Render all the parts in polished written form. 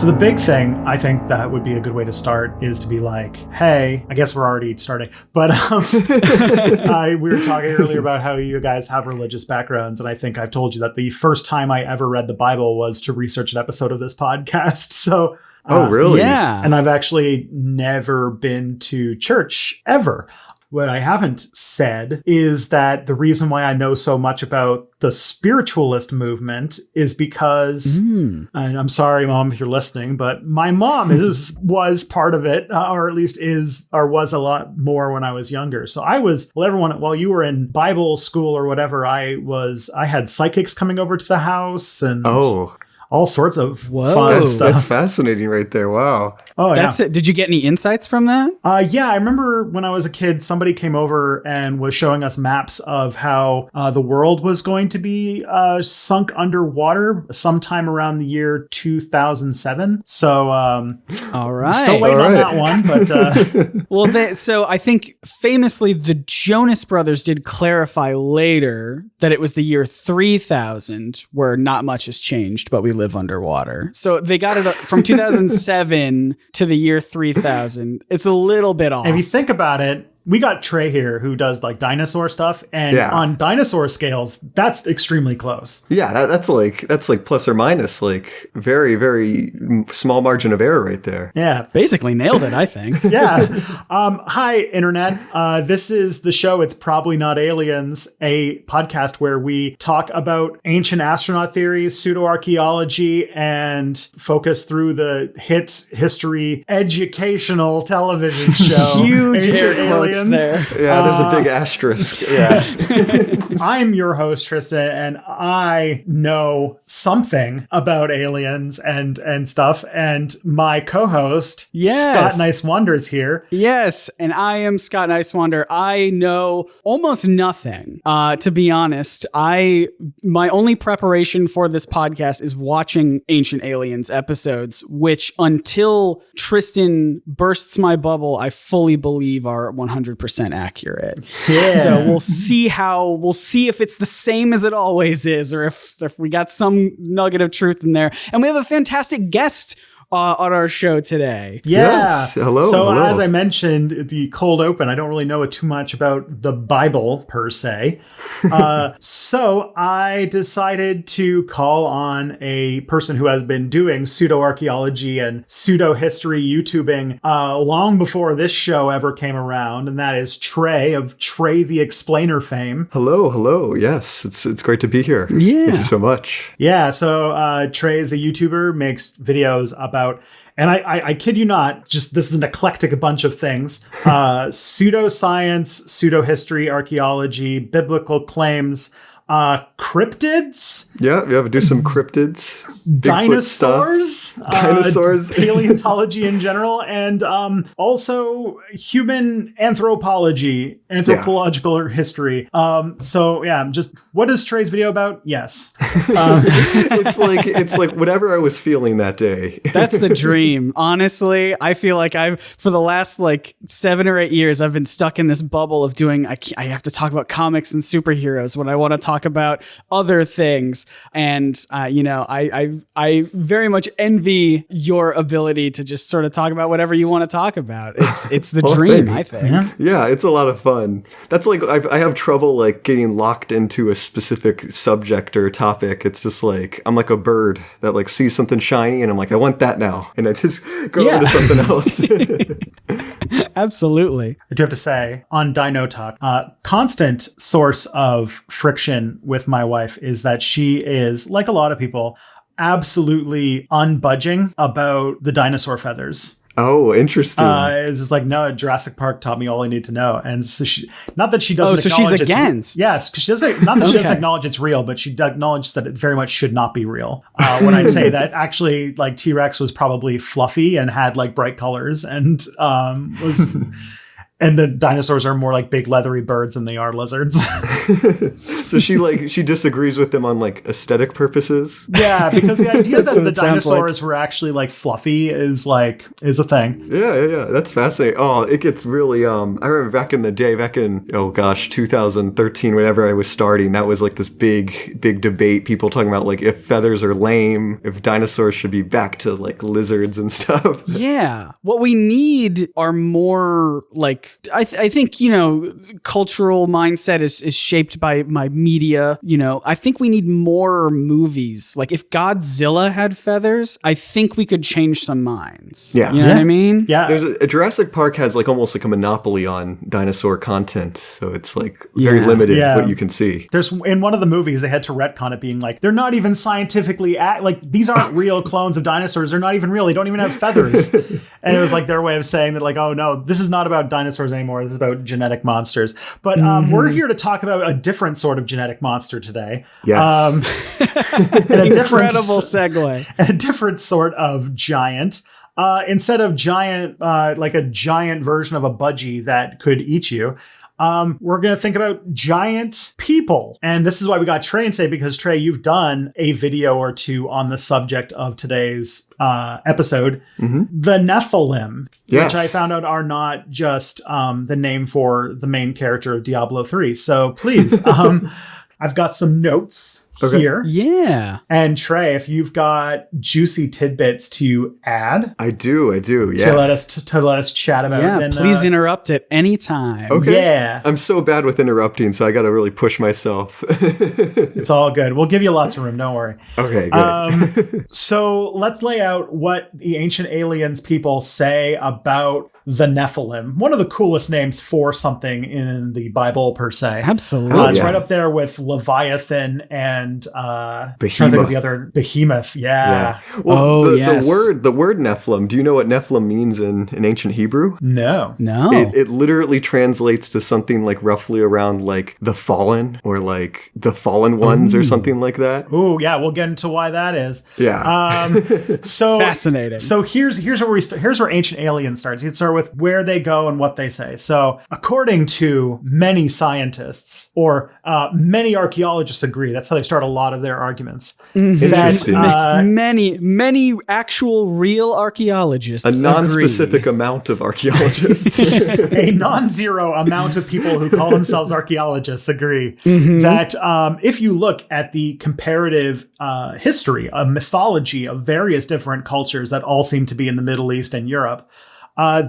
So the big thing, I think that would be a good way to start is to be like, hey, I guess we're already starting, but we were talking earlier about how you guys have religious backgrounds. And I think I've told you that the first time I ever read the Bible was to research an episode of this podcast. So, oh, really? Yeah. And I've actually never been to church ever. What I haven't said is that the reason why I know so much about the spiritualist movement is because, and I'm sorry, Mom, if you're listening, but my mom was part of it, or at least was a lot more when I was younger. So while you were in Bible school or whatever, I had psychics coming over to the house and all sorts of fun stuff. That's fascinating right there. Wow. Oh, That's it. Did you get any insights from that? Yeah, I remember when I was a kid, somebody came over and was showing us maps of how the world was going to be sunk underwater sometime around the year 2007. So, all right. Still waiting on that one, but well, so I think famously the Jonas Brothers did clarify later that it was the year 3000 where not much has changed, but we live underwater. So they got it from 2007 to the year 3000. It's a little bit off. If you think about it, we got Trey here who does like dinosaur stuff, and on dinosaur scales, that's extremely close. Yeah, that's like plus or minus, like very, very small margin of error right there. Yeah, basically nailed it, I think. Yeah. Hi, Internet. This is the show It's Probably Not Aliens, a podcast where we talk about ancient astronaut theories, pseudoarchaeology, and focus through the hit history educational television show. Huge Ancient Aliens. There. Yeah, there's a big asterisk. Yeah. I'm your host, Tristan, and I know something about aliens and stuff. And my co-host, Scott Nice Wonders here. Yes, and I am Scott Nice Wonder. I know almost nothing. To be honest, my only preparation for this podcast is watching Ancient Aliens episodes, which until Tristan bursts my bubble, I fully believe are 100% accurate. Yeah. So we'll see if it's the same as it always is, or if we got some nugget of truth in there. And we have a fantastic guest on our show today. Yeah. Yes. Hello. So as I mentioned at the cold open, I don't really know too much about the Bible per se. So I decided to call on a person who has been doing pseudo-archaeology and pseudo-history YouTubing long before this show ever came around. And that is Trey of Trey the Explainer fame. Hello. Yes, it's great to be here. Yeah. Thank you so much. Yeah. So Trey is a YouTuber, makes videos about, and I kid you not, just this is an eclectic bunch of things. Pseudoscience, pseudo-history, archaeology, biblical claims, cryptids. Yeah, do some cryptids. Dinosaurs. Dinosaurs. Paleontology in general. And also human anthropological history. So yeah, just what is Trey's video about? Yes. It's like whatever I was feeling that day. That's the dream. Honestly, I feel like for the last 7 or 8 years, I've been stuck in this bubble of doing, I have to talk about comics and superheroes when I want to talk about other things. And, I very much envy your ability to just sort of talk about whatever you want to talk about. It's the dream, thanks. I think. Yeah, it's a lot of fun. That's I have trouble getting locked into a specific subject or topic. It's just I'm like a bird that sees something shiny and I'm like, I want that now. And I just go into something else. Absolutely. I do have to say, on Dino Talk, constant source of friction with my wife is that she is, like a lot of people, absolutely unbudging about the dinosaur feathers. Oh, interesting. It's just no, Jurassic Park taught me all I need to know. And so not that she doesn't so acknowledge she's against. Yes, because she doesn't, not that she doesn't acknowledge it's real, but she acknowledges that it very much should not be real. When I say that actually T-Rex was probably fluffy and had bright colors and was... And the dinosaurs are more like big leathery birds than they are lizards. So she disagrees with them on like aesthetic purposes. Yeah, because the idea That's that what the it sounds like. dinosaurs were actually like fluffy is a thing. Yeah. That's fascinating. Oh, it gets really, I remember back in the day, 2013, whenever I was starting, that was like this big debate. People talking about like if feathers are lame, if dinosaurs should be back to like lizards and stuff. Yeah. What we need are more like, I think, cultural mindset is shaped by my media. I think we need more movies. Like if Godzilla had feathers, I think we could change some minds. Yeah. You know what I mean? Yeah. There's a Jurassic Park has like almost like a monopoly on dinosaur content. So it's like very limited what you can see. There's in one of the movies, they had to retcon it being like, they're not even scientifically these aren't real clones of dinosaurs. They're not even real. They don't even have feathers. And it was like their way of saying that like, oh no, this is not about dinosaurs anymore. This is about genetic monsters. But we're here to talk about a different sort of genetic monster today. Yes. Incredible segue. A different sort of giant. Instead of giant, like a giant version of a budgie that could eat you, we're going to think about giant people. And this is why we got Trey in today, because Trey, you've done a video or two on the subject of today's episode, the Nephilim, Yes. which I found out are not just the name for the main character of Diablo 3. So please, I've got some notes here. Yeah. And Trey, if you've got juicy tidbits to add, I do. Yeah. to let us chat about, Yeah, then please interrupt at any time. Okay. Yeah, I'm so bad with interrupting, so I got to really push myself. it's all good. We'll give you lots of room. Don't worry. Okay, good. So let's lay out what the ancient aliens people say about the Nephilim. One of the coolest names for something in the Bible, per se. Absolutely. It's yeah. right up there with Leviathan and trying to think Behemoth. of the other Behemoth. Yeah. Well, yes. the word Nephilim. Do you know what Nephilim means in ancient Hebrew? No. No. It literally translates to something like roughly around like the fallen or like the fallen ones or something like that. Ooh, yeah. We'll get into why that is. Yeah. So Fascinating. So here's where we start. Here's where ancient aliens starts. You'd start with where they go and what they say. So according to many scientists or many archaeologists agree, that's how they start a lot of their arguments. Interesting. Many actual real archaeologists A non-specific agree. amount of archaeologists. A non-zero amount of people who call themselves archaeologists agree that if you look at the comparative history, a mythology of various different cultures that all seem to be in the Middle East and Europe,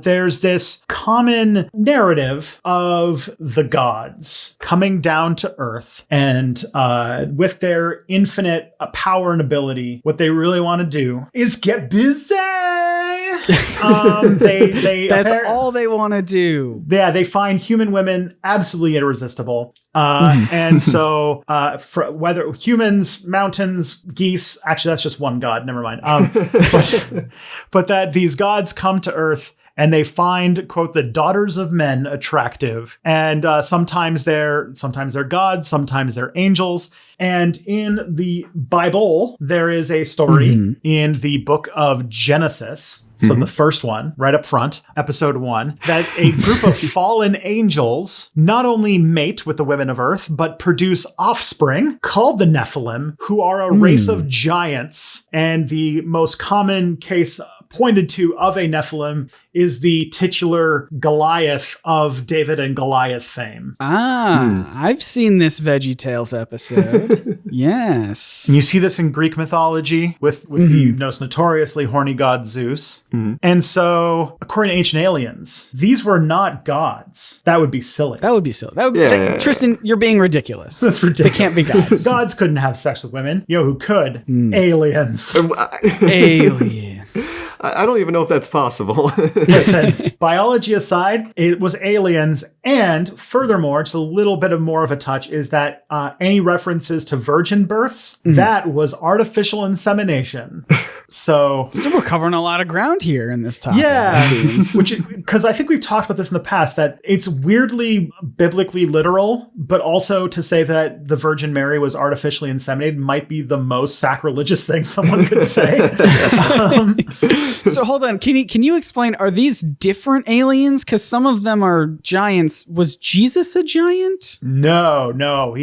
there's this common narrative of the gods coming down to Earth, and with their infinite power and ability, what they really want to do is get busy. That's all they want to do. Yeah, they find human women absolutely irresistible. And so whether humans, mountains, geese, actually that's just one god, never mind. But that these gods come to Earth and they find, quote, the daughters of men attractive. And sometimes they're gods, sometimes they're angels. And in the Bible, there is a story in the book of Genesis. So the first one, right up front, episode 1, that a group of fallen angels not only mate with the women of Earth, but produce offspring called the Nephilim, who are a race of giants. And the most common case pointed to of a Nephilim is the titular Goliath of David and Goliath fame. I've seen this VeggieTales episode. Yes. And you see this in Greek mythology with the most notoriously horny god Zeus. And so, according to ancient aliens, these were not gods. That would be silly. That would be silly. Yeah. Tristan, you're being ridiculous. That's ridiculous. They can't be gods. Gods couldn't have sex with women. You know who could? Aliens. Aliens. I don't even know if that's possible. Listen, biology aside, it was aliens. And furthermore, just a little bit of more of a touch is that any references to virgin births, that was artificial insemination. So we're covering a lot of ground here in this topic. yeah, which because I think we've talked about this in the past, that it's weirdly biblically literal, but also to say that the Virgin Mary was artificially inseminated might be the most sacrilegious thing someone could say. So hold on, can you explain, are these different aliens? Because some of them are giants. Was Jesus a giant? No.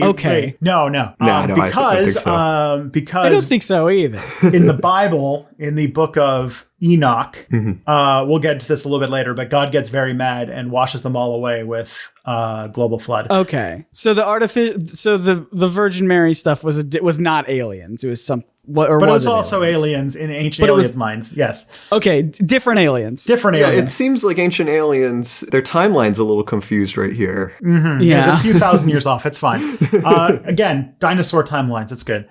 Okay. No. No, I don't think so. Because I don't think so either. in the Bible, in the Book of Enoch, we'll get to this a little bit later, but God gets very mad and washes them all away with global flood. Okay, so the Virgin Mary stuff was not aliens. It was some. But it was also aliens in ancient aliens' minds. Yes. Okay, different aliens. Different Yeah, aliens. it seems like ancient aliens, their timeline's a little confused right here. Mm-hmm. Yeah. There's a few thousand years off. It's fine. Again, dinosaur timelines. It's good.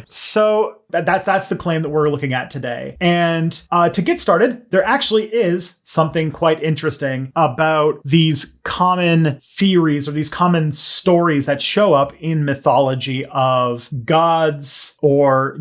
So that's the claim that we're looking at today. And to get started, there actually is something quite interesting about these common theories or these common stories that show up in mythology of gods or,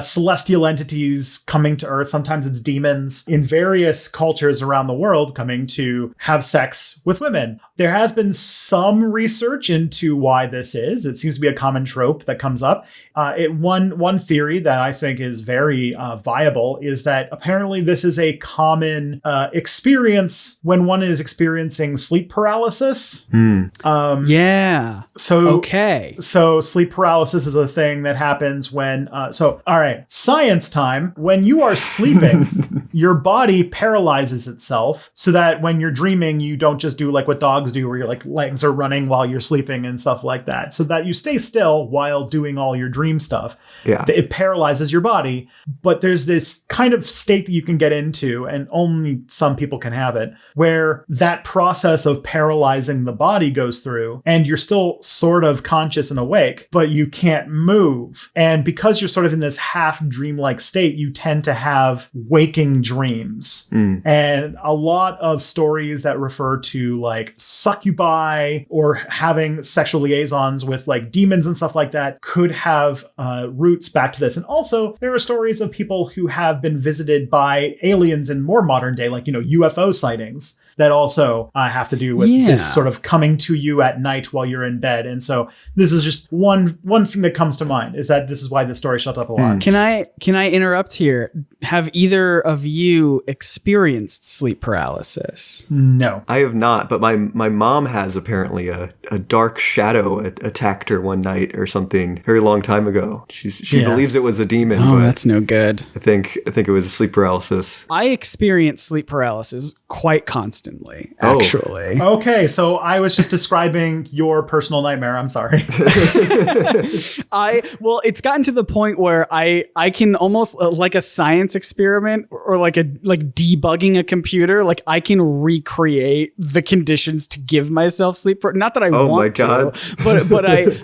celestial entities coming to Earth. Sometimes it's demons in various cultures around the world coming to have sex with women. There has been some research into why this is. It seems to be a common trope that comes up. One theory that I think is very viable is that apparently this is a common experience when one is experiencing sleep paralysis. Yeah. So sleep paralysis is a thing that happens when, all right, science time. When you are sleeping, your body paralyzes itself so that when you're dreaming, you don't just do like what dogs do, where your like legs are running while you're sleeping and stuff like that. So that you stay still while doing all your dream stuff. Yeah. It paralyzes your body. But there's this kind of state that you can get into, and only some people can have it, where that process of paralyzing the body goes through, and you're still sort of conscious and awake, but you can't move. And because you're sort of in this half dreamlike state, you tend to have waking dreams. And a lot of stories that refer to like succubi or having sexual liaisons with like demons and stuff like that could have roots back to this. And also there are stories of people who have been visited by aliens in more modern day, like, UFO sightings that also have to do with this sort of coming to you at night while you're in bed. And so this is just one thing that comes to mind, is that this is why this story shows up a lot. Can I interrupt here? Have either of you experienced sleep paralysis? No. I have not, but my mom has apparently. A dark shadow attacked her one night or something very long time ago. She believes it was a demon. Oh, but that's no good. I think it was sleep paralysis. I experience sleep paralysis quite constantly, actually. Okay, so I was just describing your personal nightmare. I'm sorry. It's gotten to the point where I can almost like a science experiment or like debugging a computer, like I can recreate the conditions to give myself sleep. Not that I want to,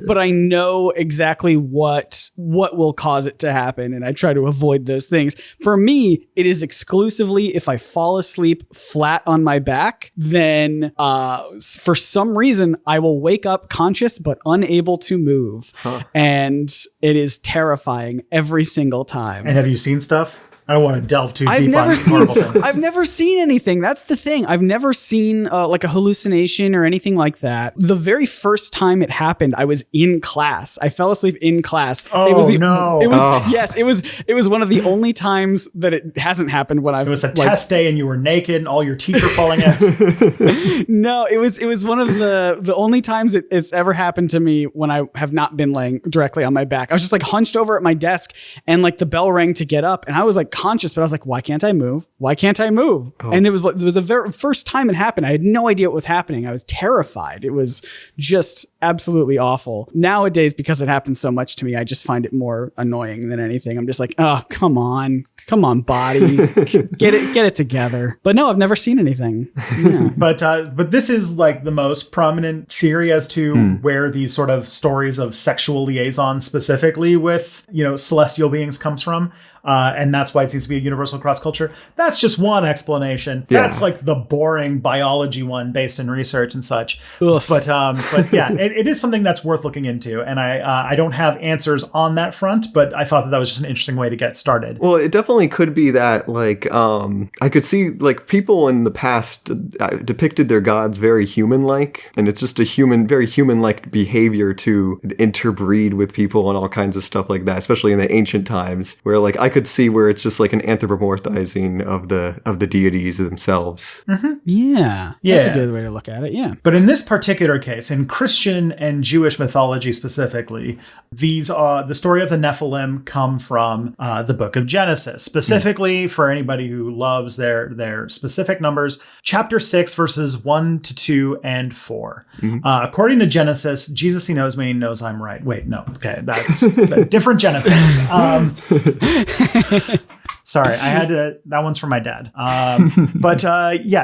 but I know exactly what will cause it to happen, and I try to avoid those things. For me, it is exclusively if I fall asleep flat on my back, then for some reason I will wake up conscious but unable to move. And it is terrifying every single time. And have you seen stuff? I don't want to delve too deep on horrible things. I've never seen anything. That's the thing. I've never seen like a hallucination or anything like that. The very first time it happened, I was in class. I fell asleep in class. No. Yes, it was one of the only times that it hasn't happened when I've... It was a test day and you were naked and all your teeth were falling out. No, it was one of the only times it's ever happened to me when I have not been laying directly on my back. I was just like hunched over at my desk, and like the bell rang to get up, and I was like conscious, but I was like, why can't I move? And it was like the very first time it happened, I had no idea what was happening. I was terrified. It was just absolutely awful. Nowadays, because it happens so much to me, I just find it more annoying than anything. I'm just like, oh, come on, body, get it together. But no, I've never seen anything. Yeah. But this is like the most prominent theory as to where these sort of stories of sexual liaison specifically with, celestial beings comes from. And that's why it seems to be a universal cross culture. That's just one explanation. Yeah. That's like the boring biology one based in research and such. Oof. But yeah, it is something that's worth looking into. And I don't have answers on that front, but I thought that was just an interesting way to get started. Well, it definitely definitely could be that, like, I could see, like, people in the past depicted their gods very human-like, and it's just a very human-like behavior to interbreed with people and all kinds of stuff like that, especially in the ancient times, where, like, I could see where it's just like an anthropomorphizing of the deities themselves. Mm-hmm. Yeah. That's a good way to look at it, yeah. But in this particular case, in Christian and Jewish mythology specifically, these are the story of the Nephilim come from the Book of Genesis. Specifically, for anybody who loves their specific numbers, chapter 6, verses 1 to 2 and 4. Mm-hmm. According to Genesis, Jesus, he knows me, knows I'm right. Wait, no. Okay, that's a different Genesis. Sorry, I had to, that one's from my dad. But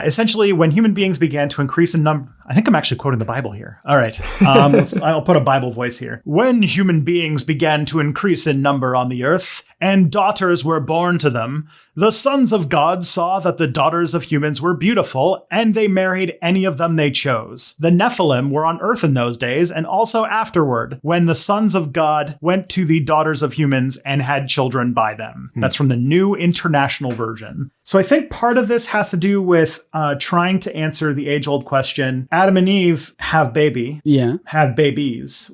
essentially when human beings began to increase in number, I think I'm actually quoting the Bible here. All right. I'll put a Bible voice here. When human beings began to increase in number on the earth, and daughters were born to them, the sons of God saw that the daughters of humans were beautiful, and they married any of them they chose. The Nephilim were on earth in those days, and also afterward, when the sons of God went to the daughters of humans and had children by them. That's from the New International Version. So I think part of this has to do with trying to answer the age-old question, Adam and Eve have babies.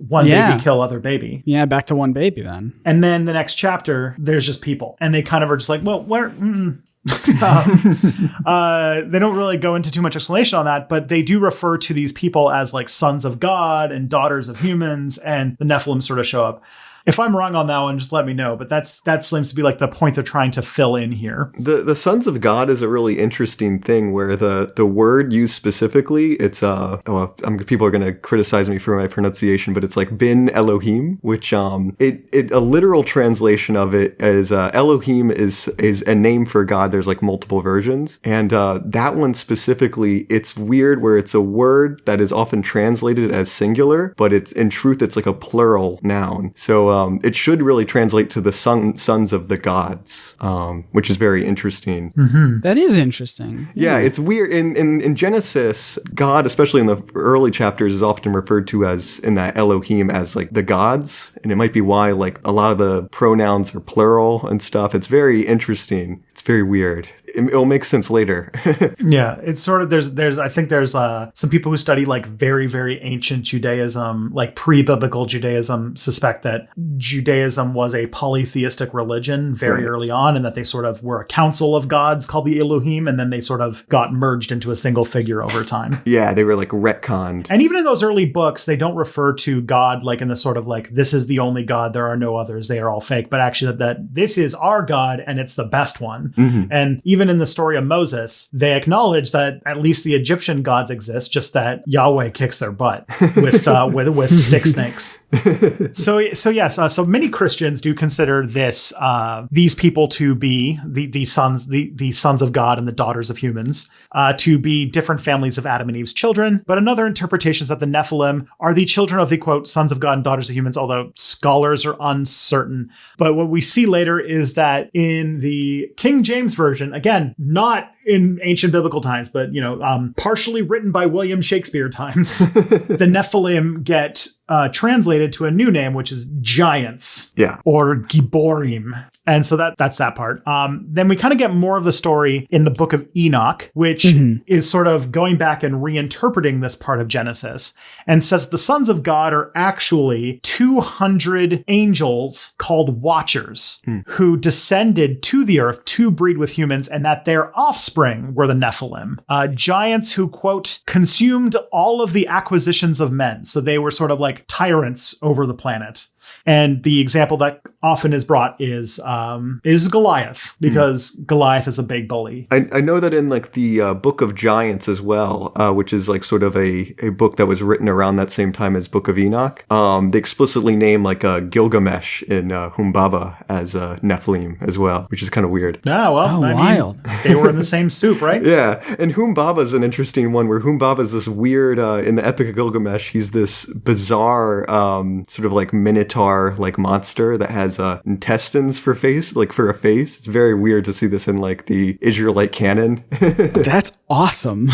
One baby kill other baby. Yeah, back to one baby then. And then the next chapter, there's just people. And they kind of are just like, well, where... they don't really go into too much explanation on that, but they do refer to these people as like sons of God and daughters of humans, and the Nephilim sort of show up. If I'm wrong on that one, just let me know. But that seems to be like the point they're trying to fill in here. The sons of God is a really interesting thing where the word used specifically, it's people are going to criticize me for my pronunciation, but it's like bin Elohim, which a literal translation of it is Elohim is a name for God. There's like multiple versions, and that one specifically, it's weird where it's a word that is often translated as singular, but it's in truth it's like a plural noun. So it should really translate to the sons of the gods, which is very interesting. Mm-hmm. That is interesting. Yeah, it's weird. In Genesis, God, especially in the early chapters, is often referred to as, in that Elohim, as like the gods. And it might be why like a lot of the pronouns are plural and stuff. It's very interesting. It's very weird. It'll make sense later. Yeah, it's sort of, I think there's some people who study like very, very ancient Judaism, like pre-biblical Judaism, suspect that Judaism was a polytheistic religion very early on, and that they sort of were a council of gods called the Elohim, and then they sort of got merged into a single figure over time. Yeah, they were like retconned. And even in those early books, they don't refer to God like in the sort of like, this is the only God, there are no others, they are all fake, but actually that this is our God and it's the best one. Mm-hmm. And even in the story of Moses, they acknowledge that at least the Egyptian gods exist, just that Yahweh kicks their butt with stick snakes. So yes, so many Christians do consider these people to be the sons of God and the daughters of humans, to be different families of Adam and Eve's children. But another interpretation is that the Nephilim are the children of the quote sons of God and daughters of humans, although scholars are uncertain. But what we see later is that in the King James Version, again, not in ancient biblical times, but partially written by William Shakespeare times, the Nephilim get translated to a new name, which is giants, or Giborim. And so that's that part. Then we kind of get more of the story in the Book of Enoch, which is sort of going back and reinterpreting this part of Genesis, and says the sons of God are actually 200 angels called Watchers who descended to the earth to breed with humans, and that their offspring were the Nephilim, giants who, quote, consumed all of the acquisitions of men. So they were sort of like tyrants over the planet. And the example that often is brought is Goliath, because Goliath is a big bully. I know that in like the Book of Giants as well, which is like sort of a book that was written around that same time as Book of Enoch, they explicitly name like Gilgamesh in Humbaba as Nephilim as well, which is kind of weird. Wild. They were in the same soup, right? Yeah, and Humbaba is an interesting one where Humbaba is this weird, in the Epic of Gilgamesh, he's this bizarre sort of like minotaur like monster that has intestines for a face. It's very weird to see this in like the Israelite canon. That's awesome.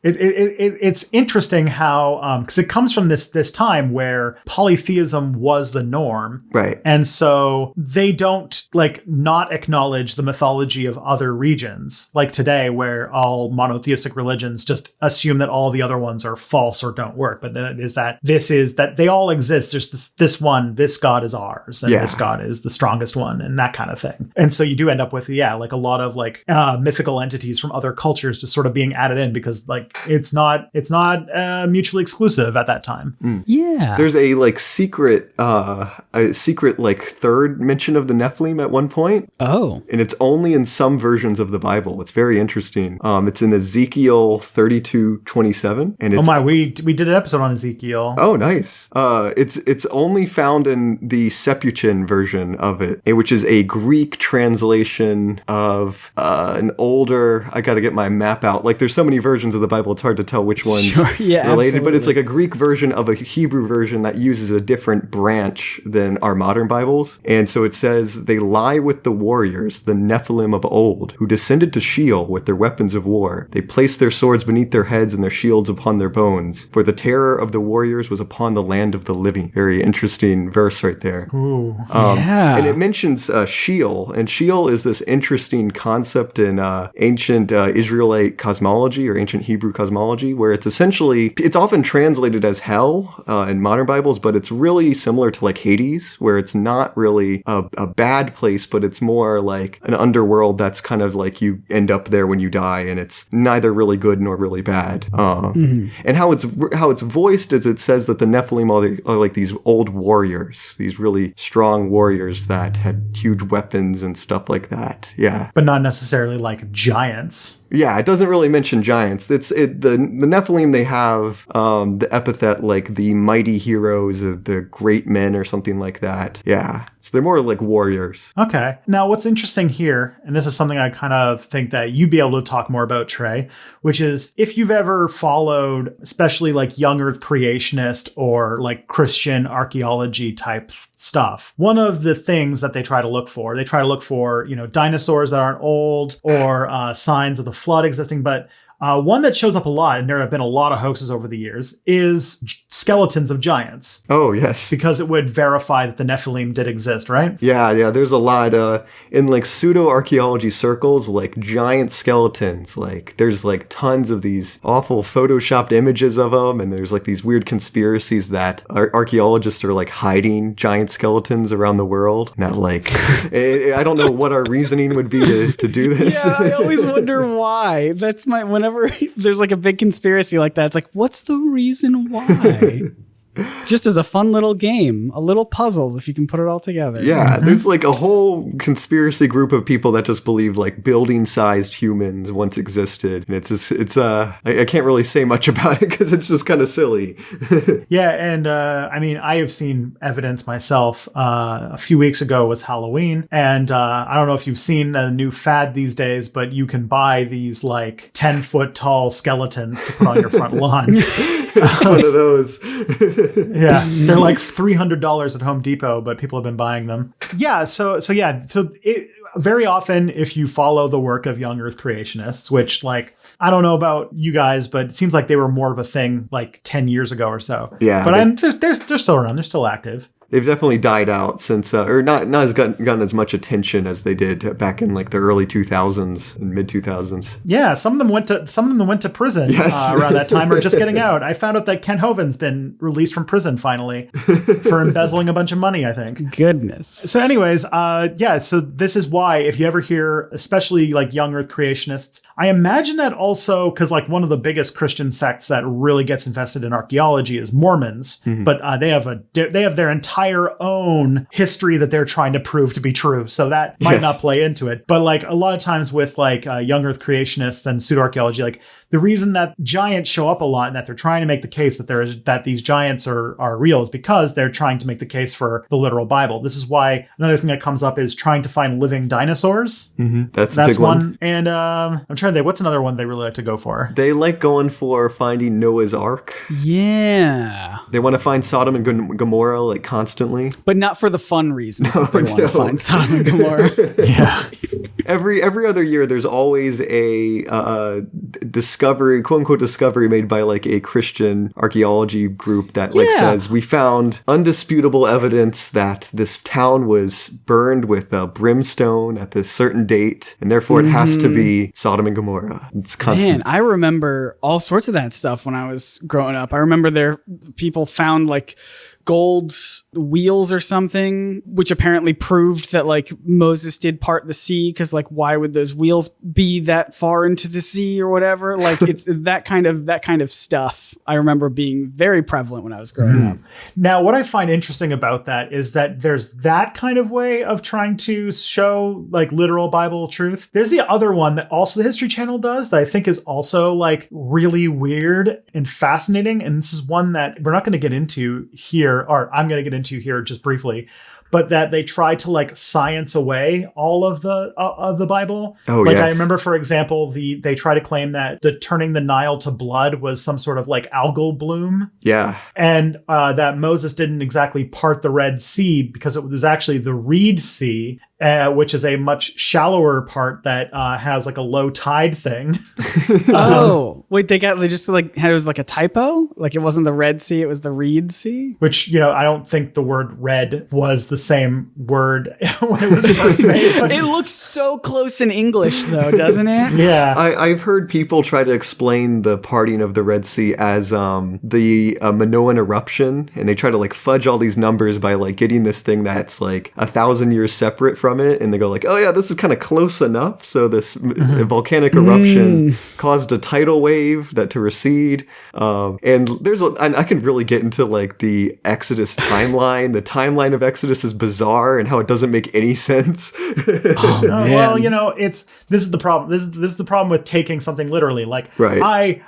It's interesting how because it comes from this time where polytheism was the norm, Right. and so they don't like not acknowledge the mythology of other regions, like today, where all monotheistic religions just assume that all the other ones are false or don't work. But it is that they all exist. There's this one, this god is ours, and this god is the strongest one, and that kind of thing. And so you do end up with like a lot of like mythical entities from other cultures just sort of being added in because like it's not mutually exclusive at that time. Yeah. There's a secret like third mention of the Nephilim at one point. Oh. And it's only in some versions of the Bible. It's very interesting. It's in Ezekiel 32:27. And it's, we did an episode on Ezekiel. Oh, nice. It's only found in the Septuagint version of it, which is a Greek translation of an older. I got to get my map out. Like, there's so many versions of the Bible, it's hard to tell which one's related. Absolutely. But it's like a Greek version of a Hebrew version that uses a different branch than our modern Bibles. And so it says, "They lie with the warriors, the Nephilim of old, who descended to Sheol with their weapons of war. They placed their swords beneath their heads and their shields upon their bones. For the terror of the warriors was upon the land of the living." Very interesting verse right there. Ooh. And it mentions Sheol, and Sheol is this interesting concept in ancient Israelite cosmology or ancient Hebrew cosmology, where it's often translated as hell in modern Bibles, but it's really similar to like Hades, where it's not really a bad place, but it's more like an underworld that's kind of like you end up there when you die, and it's neither really good nor really bad. And how it's voiced is it says that the Nephilim are like these old warriors, these really strong warriors that had huge weapons and stuff like that. Yeah. But not necessarily like giants. Yeah, it doesn't really mention giants. The Nephilim, they have the epithet like the mighty heroes, or the great men, or something like that. Yeah. So they're more like warriors. Okay. Now, what's interesting here, and this is something I kind of think that you'd be able to talk more about, Trey, which is if you've ever followed, especially like young Earth creationist or like Christian archaeology type stuff, one of the things that they try to look for, dinosaurs that aren't old or signs of the flood existing, but one that shows up a lot, and there have been a lot of hoaxes over the years, is skeletons of giants. Oh, yes. Because it would verify that the Nephilim did exist, right? Yeah. There's a lot in like pseudo-archaeology circles, like giant skeletons. Like there's like tons of these awful photoshopped images of them, and there's like these weird conspiracies that archaeologists are like hiding giant skeletons around the world. Now, like, I don't know what our reasoning would be to do this. Yeah, I always wonder why. That's whenever there's like a big conspiracy like that, it's like, what's the reason why? Just as a fun little game, a little puzzle, if you can put it all together. Yeah, there's like a whole conspiracy group of people that just believe like building-sized humans once existed, and I can't really say much about it because it's just kind of silly. Yeah, and I mean, I have seen evidence myself. A few weeks ago was Halloween, and I don't know if you've seen a new fad these days, but you can buy these like 10-foot tall skeletons to put on your front lawn. It's one of those. Yeah, they're like $300 at Home Depot, but people have been buying them. Yeah, so very often, if you follow the work of young Earth creationists, which like I don't know about you guys, but it seems like they were more of a thing like 10 years ago or so. Yeah, but they're still around. They're still active. They've definitely died out since, or not as gotten as much attention as they did back in like the early 2000s and mid 2000s. Yeah, some of them went to prison around that time, or just getting out. I found out that Ken Hoven's been released from prison finally for embezzling a bunch of money, I think. Goodness. So, anyways, so this is why if you ever hear, especially like young Earth creationists, I imagine that also because like one of the biggest Christian sects that really gets invested in archaeology is Mormons, but they have their entire own history that they're trying to prove to be true. So that might not play into it. But like a lot of times with like young Earth creationists and pseudo-archaeology, like the reason that giants show up a lot and that they're trying to make the case that these giants are real is because they're trying to make the case for the literal Bible. This is why another thing that comes up is trying to find living dinosaurs. That's a big one. And I'm trying to think, what's another one they really like to go for? They like going for finding Noah's Ark. Yeah. They want to find Sodom and Gomorrah like constantly. But not for the fun reasons that they want to find Sodom and Gomorrah. Yeah. every other year there's always a discovery, quote unquote discovery, made by like a Christian archaeology group that like says we found undisputable evidence that this town was burned with brimstone at this certain date, and therefore it has to be Sodom and Gomorrah. It's constant. Man, I remember all sorts of that stuff when I was growing up. I remember people found like gold wheels or something, which apparently proved that like Moses did part the sea, because like why would those wheels be that far into the sea or whatever? Like it's that kind of stuff I remember being very prevalent when I was growing up. Now, what I find interesting about that is that there's that kind of way of trying to show like literal Bible truth. There's the other one that also the History Channel does that I think is also like really weird and fascinating. And this is one that we're not going to get into here, or I'm going to get into here just briefly, but that they try to like science away all of the Bible. Oh, like yes. I remember, for example, they try to claim that the turning the Nile to blood was some sort of like algal bloom. Yeah. And that Moses didn't exactly part the Red Sea because it was actually the Reed Sea, which is a much shallower part that has like a low tide thing. Oh, wait, they just like had it was like a typo? Like it wasn't the Red Sea, it was the Reed Sea? Which, you know, I don't think the word red was the same word when it was first made. But It looks so close in English though, doesn't it? yeah. I've heard people try to explain the parting of the Red Sea as the Minoan eruption, and they try to like fudge all these numbers by like getting this thing that's like 1,000 years separate from it, and they go like, oh yeah, this is kind of close enough. So this volcanic eruption caused a tidal wave that to recede, and and I can really get into like the Exodus timeline. The timeline of Exodus is bizarre and how it doesn't make any sense. Oh, man. Well, you know, this is the problem. This is the problem with taking something literally. Like, Right.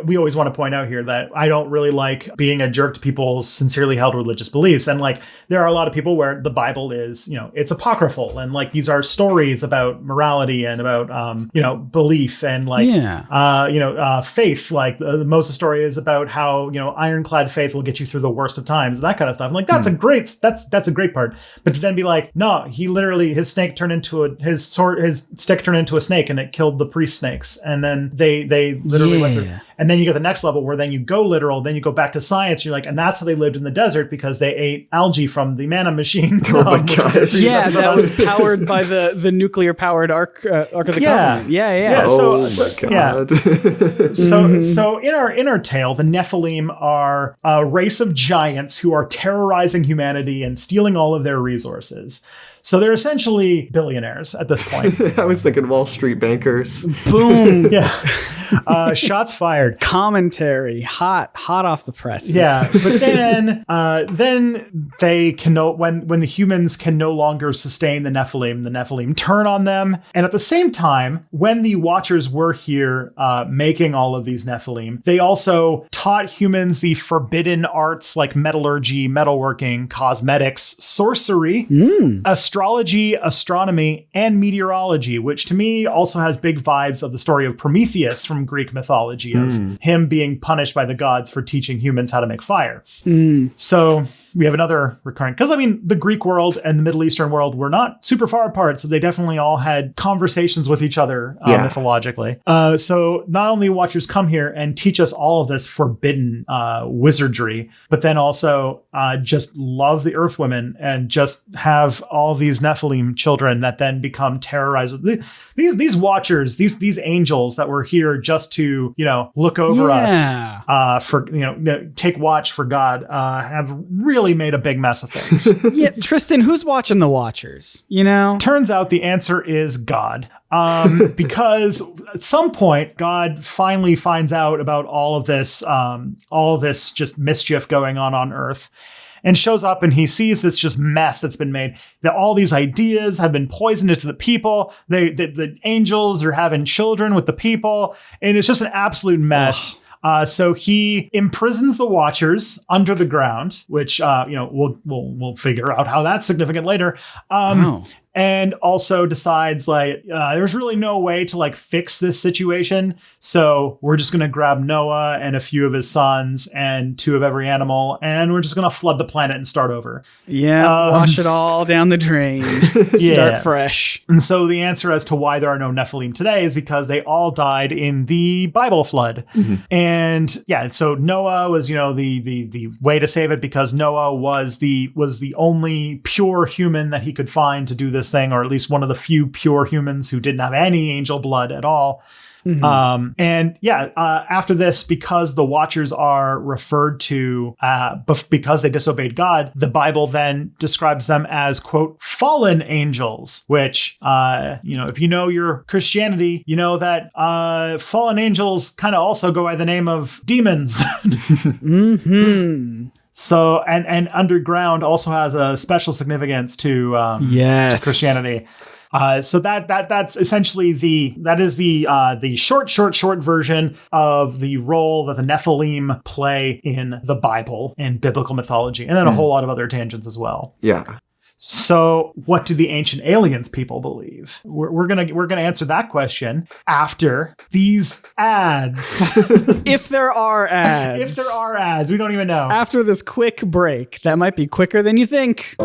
we always want to point out here that I don't really like being a jerk to people's sincerely held religious beliefs. And like, there are a lot of people where the Bible is, you know, it's apocryphal, and like these are stories about morality and about, belief and like, faith. Like the Moses story is about how, you know, ironclad faith will get you through the worst of times, that kind of stuff. And like, that's a great part. But to then be like, no, he literally, his stick turned into a snake and it killed the priest snakes. And then they literally went through. And then you get the next level where then you go literal, then you go back to science. You're like, and that's how they lived in the desert because they ate algae from the manna machine. Oh my gosh. Yeah, that was powered by the nuclear powered Ark of the Covenant. Yeah. Oh my god. Yeah. So in our tale, the Nephilim are a race of giants who are terrorizing humanity and stealing all of their resources. So they're essentially billionaires at this point. I was thinking Wall Street bankers. Boom. Yeah. Shots fired. Commentary, hot off the presses. Yeah, but then they can when the humans can no longer sustain the Nephilim turn on them. And at the same time, when the Watchers were here making all of these Nephilim, they also taught humans the forbidden arts like metallurgy, metalworking, cosmetics, sorcery, astrology, astronomy, and meteorology, which to me also has big vibes of the story of Prometheus from Greek mythology, of him being punished by the gods for teaching humans how to make fire. So we have another recurrent, because I mean, the Greek world and the Middle Eastern world were not super far apart, so they definitely all had conversations with each other mythologically. So not only Watchers come here and teach us all of this forbidden wizardry, but then also just love the Earth Women and just have all these Nephilim children that then become terrorized. These Watchers, these angels that were here just to, you know, look over us, for, you know, take watch for God, have really made a big mess of things. Yeah, Tristan, who's watching the Watchers? You know? Turns out the answer is God. Because at some point, God finally finds out about all of this just mischief going on Earth, and shows up and he sees this just mess that's been made, that all these ideas have been poisoned into the people. The angels are having children with the people, and it's just an absolute mess. So he imprisons the Watchers under the ground, which we'll figure out how that's significant later. and also decides like there's really no way to like fix this situation, so we're just gonna grab Noah and a few of his sons and 2 of every animal, and we're just gonna flood the planet and start over. Yeah, wash it all down the drain. Start fresh. And so the answer as to why there are no Nephilim today is because they all died in the Bible flood. And yeah, so Noah was, the way to save it, because Noah was the only pure human that he could find to do this thing, or at least one of the few pure humans who didn't have any angel blood at all. After this, because the Watchers are referred to because they disobeyed God, the Bible then describes them as, quote, fallen angels, which, if you know your Christianity, you know that fallen angels kind of also go by the name of demons. So, and underground also has a special significance to Christianity. So that's essentially the short version of the role that the Nephilim play in the Bible and biblical mythology, and then a whole lot of other tangents as well. Yeah. So what do the ancient aliens people believe? We're gonna answer that question after these ads. If there are ads. If there are ads, we don't even know. After this quick break, that might be quicker than you think.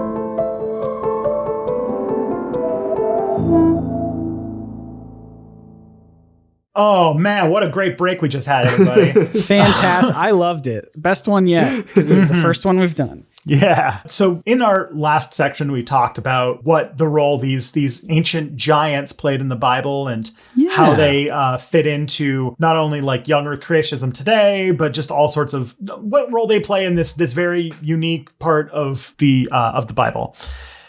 Oh man, what a great break we just had, everybody. Fantastic. I loved it. Best one yet, because it was the first one we've done. Yeah. So in our last section, we talked about what the role these ancient giants played in the Bible, and how they fit into not only like young Earth creationism today, but just all sorts of what role they play in this very unique part of the Bible.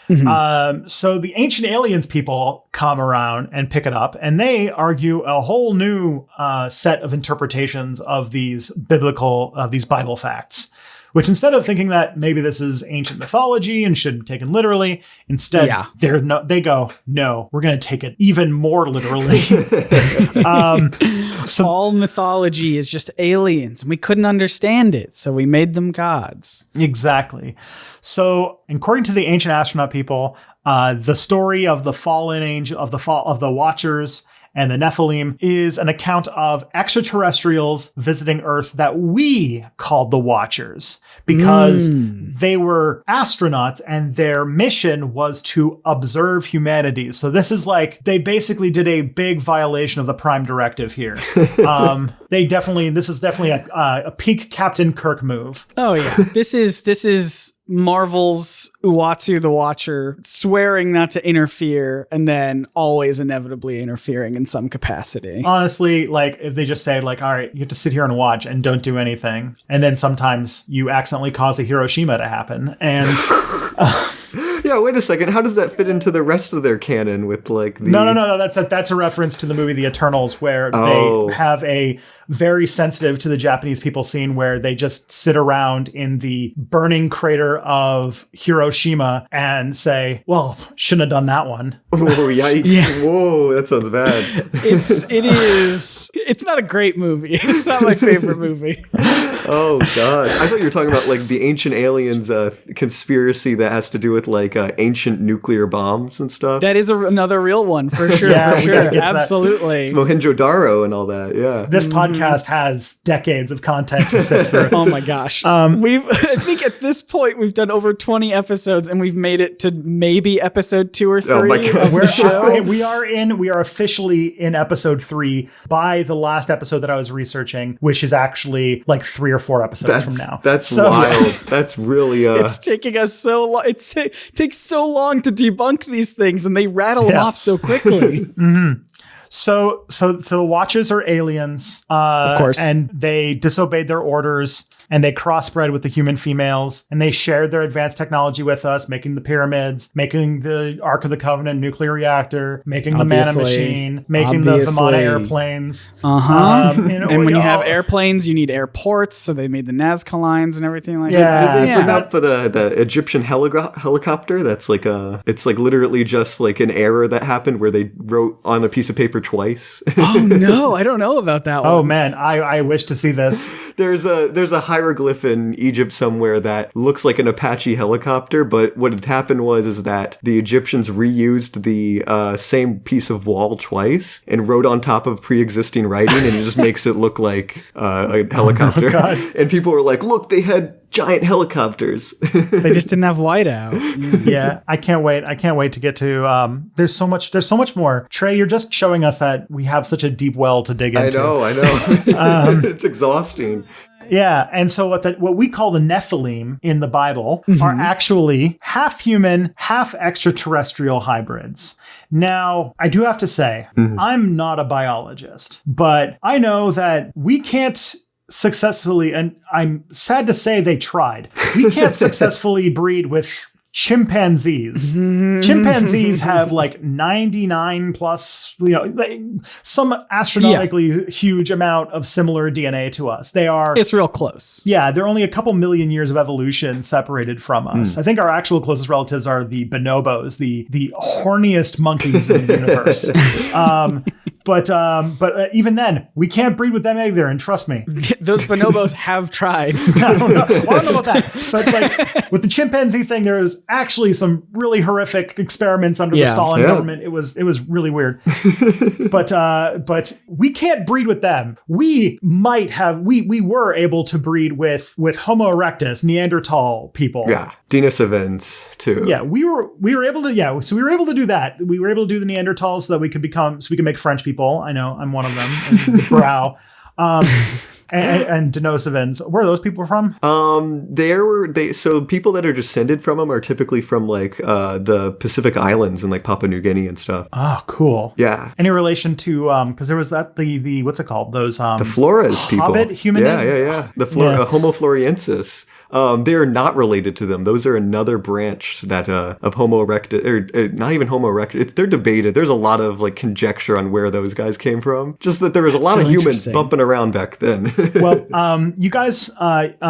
So the ancient aliens people come around and pick it up, and they argue a whole new set of interpretations of these Bible facts, which instead of thinking that maybe this is ancient mythology and shouldn't be taken literally, instead they go, no, we're going to take it even more literally. So all mythology is just aliens, and we couldn't understand it, so we made them gods. Exactly. So according to the ancient astronaut people, the story of the fallen angel, of the Watchers and the Nephilim, is an account of extraterrestrials visiting Earth that we called the Watchers, because they were astronauts and their mission was to observe humanity. So this is like, they basically did a big violation of the Prime Directive here. This is definitely a peak Captain Kirk move. Oh yeah. This is Marvel's Uatu the Watcher swearing not to interfere, and then always inevitably interfering in some capacity. Honestly, like if they just say like, all right, you have to sit here and watch and don't do anything, and then sometimes you accidentally cause a Hiroshima to happen, and yeah, wait a second. How does that fit into the rest of their canon with like the... No. That's a reference to the movie The Eternals, where they have a very sensitive to the Japanese people scene where they just sit around in the burning crater of Hiroshima and say, well, shouldn't have done that one. Oh, yikes. Yeah. Whoa, that sounds bad. It's not a great movie. It's not my favorite movie. Oh, God. I thought you were talking about like the ancient aliens conspiracy that has to do with like ancient nuclear bombs and stuff. That is another real one, for sure. For sure. Absolutely. It's Mohenjo-Daro and all that. Yeah. This podcast has decades of content to sit through. Oh my gosh. I think at this point we've done over 20 episodes, and we've made it to maybe episode 2 or 3 of the show. We are officially in episode 3 by the last episode that I was researching, which is actually like 3 or 4 episodes from now. That's wild. That's really it's taking us so long. It takes so long to debunk these things, and they rattle them off so quickly. So the Watchers are aliens, of course, and they disobeyed their orders, and they crossbred with the human females, and they shared their advanced technology with us, making the pyramids, making the Ark of the Covenant nuclear reactor, making the Mana Machine, making the Vimana airplanes. And when you have airplanes, you need airports, so they made the Nazca lines and everything like that. Did they send out for the Egyptian helicopter? That's like it's like literally just like an error that happened where they wrote on a piece of paper twice. Oh no, I don't know about that one. Oh man, I wish to see this. There's a hieroglyph in Egypt somewhere that looks like an Apache helicopter, but what had happened is that the Egyptians reused the same piece of wall twice and wrote on top of pre-existing writing, and it just makes it look like a helicopter. Oh, and people were like, look, they had giant helicopters. They just didn't have whiteout. Yeah, I can't wait. I can't wait to get to. There's so much more. Trey, you're just showing us that we have such a deep well to dig into. I know. It's exhausting. Yeah, and so what we call the Nephilim in the Bible are actually half human, half extraterrestrial hybrids. Now, I do have to say, I'm not a biologist, but I know that we can't successfully, and I'm sad to say they tried, we can't successfully breed with chimpanzees. Chimpanzees have like 99 plus, some astronomically huge amount of similar DNA to us. It's real close. Yeah, they're only a couple million years of evolution separated from us. I think our actual closest relatives are the bonobos, the horniest monkeys in the universe. But even then, we can't breed with them either. And trust me, those bonobos have tried. I don't know about that. But like with the chimpanzee thing, there was actually some really horrific experiments under the Stalin government. It was really weird. But we can't breed with them. We were able to breed with Homo erectus, Neanderthal people. Yeah, Denisovans too. Yeah, we were able to. Yeah, so we were able to do that. We were able to do the Neanderthals so that we could make French people. I know I'm one of them. And Brow. And Denisovans. Where are those people from? So people that are descended from them are typically from like the Pacific Islands and like Papua New Guinea and stuff. Oh, cool. Yeah. Any relation to because there was the what's it called? Those the Flores people. Hobbit humanids? Yeah. The Homo floresiensis. They are not related to them. Those are another branch that of Homo erectus, or not even Homo erectus. They're debated. There's a lot of like conjecture on where those guys came from. Just that there was a lot of humans bumping around back then. Well, you guys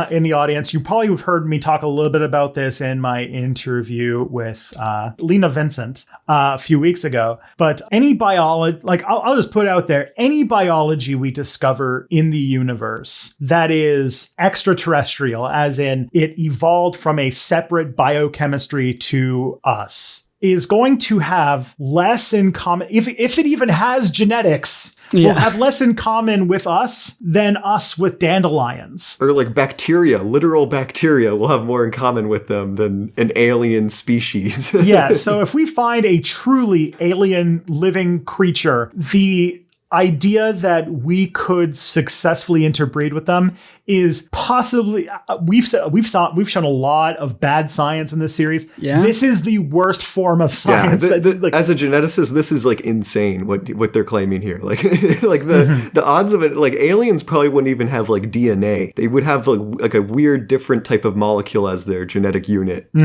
in the audience, you probably have heard me talk a little bit about this in my interview with Lena Vincent a few weeks ago. But any biology, like I'll just put out there, any biology we discover in the universe that is extraterrestrial, as in it evolved from a separate biochemistry to us, is going to have less in common, if it even has genetics, will have less in common with us than us with dandelions. Or like bacteria, literal bacteria will have more in common with them than an alien species. Yeah, so if we find a truly alien living creature, the idea that we could successfully interbreed with them is possibly we've shown a lot of bad science in this series. Yeah. This is the worst form of science. Yeah, as a geneticist, this is like insane what they're claiming here. Like the odds of it, like aliens probably wouldn't even have like DNA. They would have like a weird different type of molecule as their genetic unit. I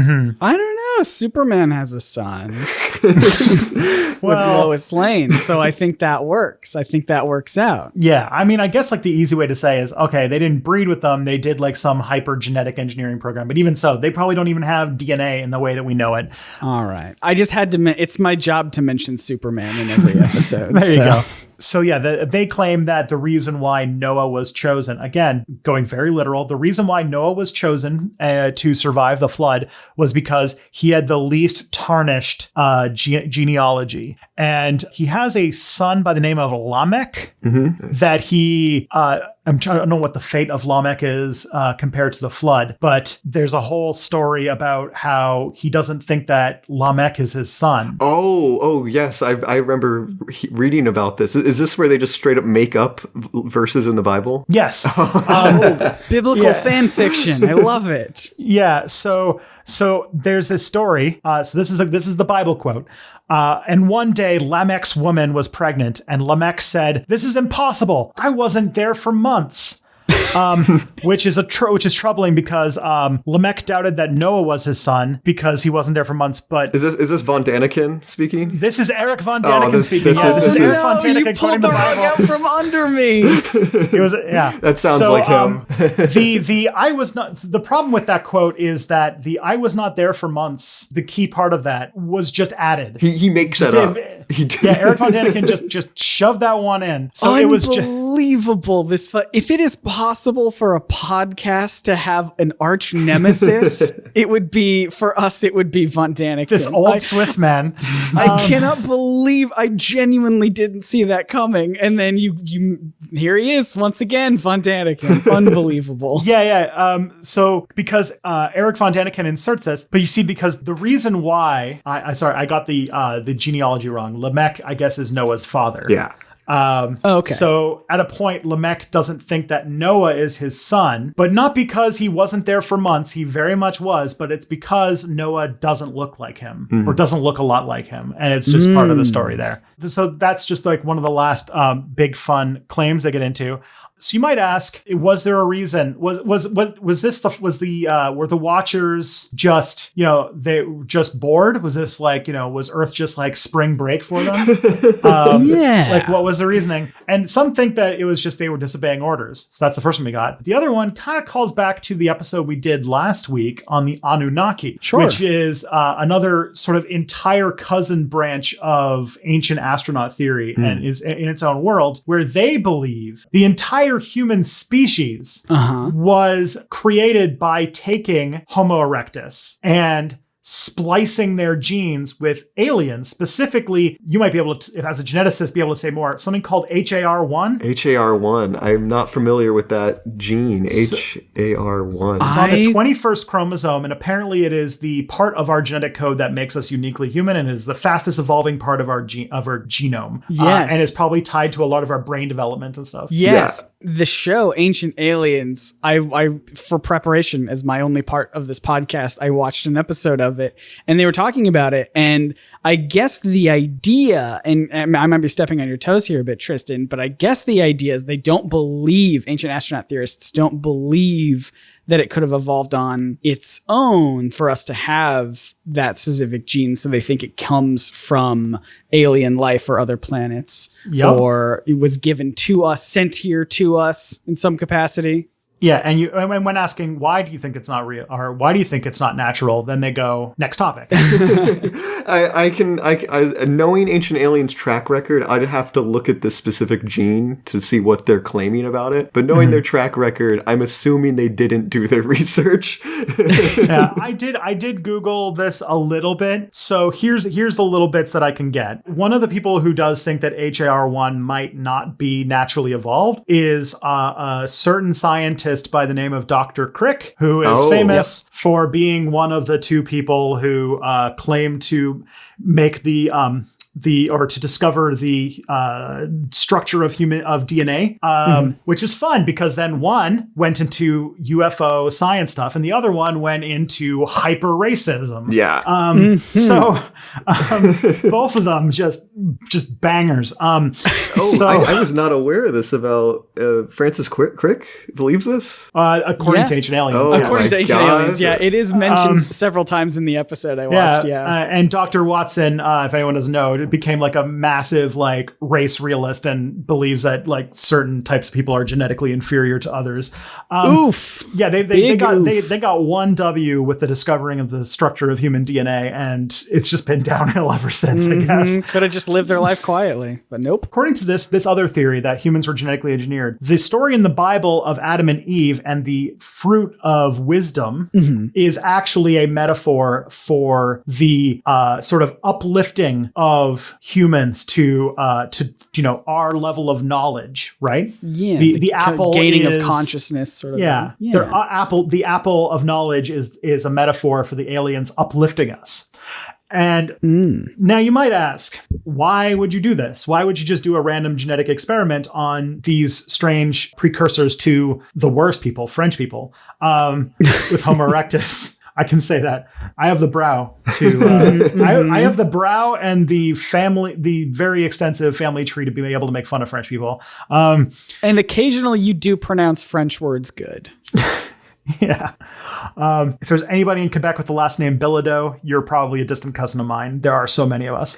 don't know. Superman has a son with Lois Lane, so I think that works. I think that works out. Yeah, I mean, I guess like the easy way to say is, okay, they didn't breed with them. They did like some hyper genetic engineering program, but even so, they probably don't even have DNA in the way that we know it. All right, I just had to. It's my job to mention Superman in every episode. There you go. So yeah, they claim that the reason why Noah was chosen, again, going very literal, the reason why Noah was chosen to survive the flood was because he had the least tarnished genealogy. And he has a son by the name of Lamech that he... I don't know what the fate of Lamech is compared to the flood, but there's a whole story about how he doesn't think that Lamech is his son. Oh, yes. I remember reading about this. Is this where they just straight up make up verses in the Bible? Yes. Biblical fan fiction. I love it. Yeah. So there's this story. So this is the Bible quote. And one day Lamech's woman was pregnant, and Lamech said, "This is impossible. I wasn't there for months." Which is troubling because Lamech doubted that Noah was his son because he wasn't there for months. But is this Von Daniken speaking? This is Eric Von Daniken speaking. This is Eric Von Daniken. You pulled the rug out from under me. It was That sounds like him. The problem with that quote is that the "I was not there for months." The key part of that was just added. He makes that up. Eric Von Daniken just shoved that one in. So it was just unbelievable. If it is possible possible for a podcast to have an arch nemesis, it would be Von Daniken. This old Swiss man. I cannot believe I genuinely didn't see that coming. And then you here he is once again, Von Daniken. Unbelievable. Yeah. So because Eric Von Daniken inserts this, but you see, because the reason why I got the genealogy wrong. Lamech, I guess, is Noah's father. Yeah. Okay. So at a point, Lamech doesn't think that Noah is his son, but not because he wasn't there for months. He very much was, but it's because Noah doesn't look like him or doesn't look a lot like him. And it's just part of the story there. So that's just like one of the last big fun claims they get into. So you might ask, was there a reason? Were the Watchers just, they were just bored? Was this like, was Earth just like spring break for them? Yeah. Like, what was the reasoning? And some think that it was just they were disobeying orders. So that's the first one we got. The other one kind of calls back to the episode we did last week on the Anunnaki, which is another sort of entire cousin branch of ancient astronaut theory and is in its own world, where they believe the entire human species was created by taking Homo erectus and splicing their genes with aliens. Specifically, you might be able to, as a geneticist, be able to say more, something called HAR1. HAR1. I'm not familiar with that gene. HAR1. It's on the 21st chromosome, and apparently it is the part of our genetic code that makes us uniquely human and is the fastest evolving part of our genome. Yes. And is probably tied to a lot of our brain development and stuff. Yes. Yeah. The show Ancient Aliens, I for preparation as my only part of this podcast, I watched an episode of it and they were talking about it. And I guess the idea, and I might be stepping on your toes here a bit, Tristan, but I guess the idea is they don't believe, ancient astronaut theorists don't believe that it could have evolved on its own for us to have that specific gene. So they think it comes from alien life or other planets, or it was given to us, sent here to us in some capacity. Yeah, and when asking why do you think it's not real or why do you think it's not natural, then they go next topic. I knowing Ancient Aliens' track record, I'd have to look at this specific gene to see what they're claiming about it. But knowing their track record, I'm assuming they didn't do their research. Yeah, I did Google this a little bit. So here's the little bits that I can get. One of the people who does think that HAR1 might not be naturally evolved is a certain scientist by the name of Dr. Crick, who is famous for being one of the two people who claimed to make or to discover the structure of DNA, which is fun because then one went into UFO science stuff and the other one went into hyper racism. Yeah. So both of them just bangers. I was not aware of this about Francis Crick believes this? According to Ancient Aliens. Oh, According to Ancient Aliens, yeah. It is mentioned several times in the episode I watched, and Dr. Watson, if anyone doesn't know, it became like a massive like race realist and believes that like certain types of people are genetically inferior to others. Oof. Yeah, they got one W with the discovering of the structure of human DNA, and it's just been downhill ever since, I guess. Could have just lived their life quietly, but nope. According to this other theory that humans were genetically engineered, the story in the Bible of Adam and Eve and the fruit of wisdom is actually a metaphor for the sort of uplifting of humans to our level of knowledge, right? Yeah, the apple gaining is, of consciousness, sort of. Yeah, the apple of knowledge is a metaphor for the aliens uplifting us. And now you might ask, why would you do this? Why would you just do a random genetic experiment on these strange precursors to the worst people, French people, with Homo erectus? I can say that I have the brow to. I have the brow and the very extensive family tree to be able to make fun of French people. And occasionally, you do pronounce French words good. Yeah. If there's anybody in Quebec with the last name Bilodeau, you're probably a distant cousin of mine. There are so many of us.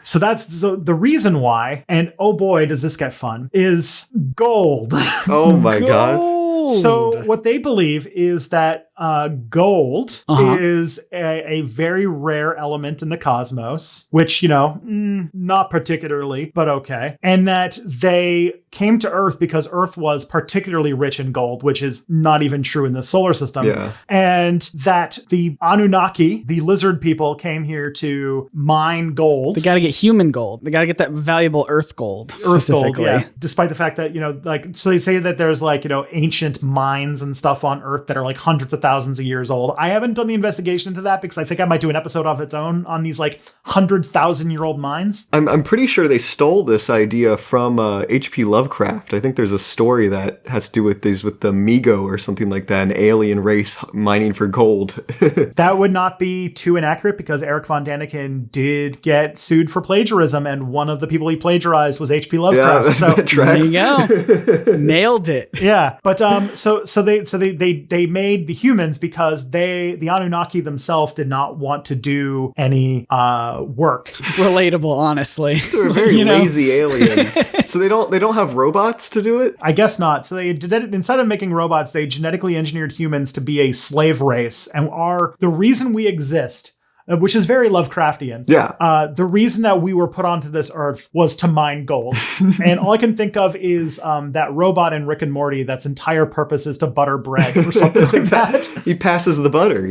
So the reason why, and oh boy, does this get fun, is gold. Oh my God. So what they believe is that gold is a very rare element in the cosmos, which, not particularly, but okay. And that they came to Earth because Earth was particularly rich in gold, which is not even true in the solar system. Yeah. And that the Anunnaki, the lizard people, came here to mine gold. They got to get human gold. They got to get that valuable Earth gold. Earth gold, yeah. Despite the fact that, so they say that there's ancient mines and stuff on Earth that are like hundreds of thousands of years old. I haven't done the investigation into that because I think I might do an episode of its own on these 100,000-year-old mines. I'm pretty sure they stole this idea from H.P. Lovecraft. I think there's a story that has to do with the Migo or something like that, an alien race mining for gold. That would not be too inaccurate because Eric von Daniken did get sued for plagiarism, and one of the people he plagiarized was H.P. Lovecraft. Yeah, so there you go. Nailed it. Yeah, but so they made the humans because the Anunnaki themselves did not want to do any work. Relatable, honestly. So they're very lazy aliens. So they don't have robots to do it? I guess not. So they did it, instead of making robots, they genetically engineered humans to be a slave race and are the reason we exist. Which is very Lovecraftian. Yeah. The reason that we were put onto this earth was to mine gold. And all I can think of is that robot in Rick and Morty that's entire purpose is to butter bread or something like that. He passes the butter.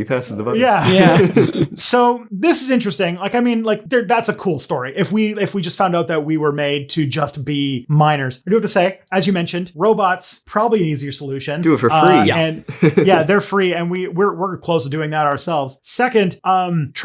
Yeah. So this is interesting. That's a cool story. If we just found out that we were made to just be miners. I do have to say, as you mentioned, robots, probably an easier solution. Do it for free. And they're free. And we're close to doing that ourselves. Second,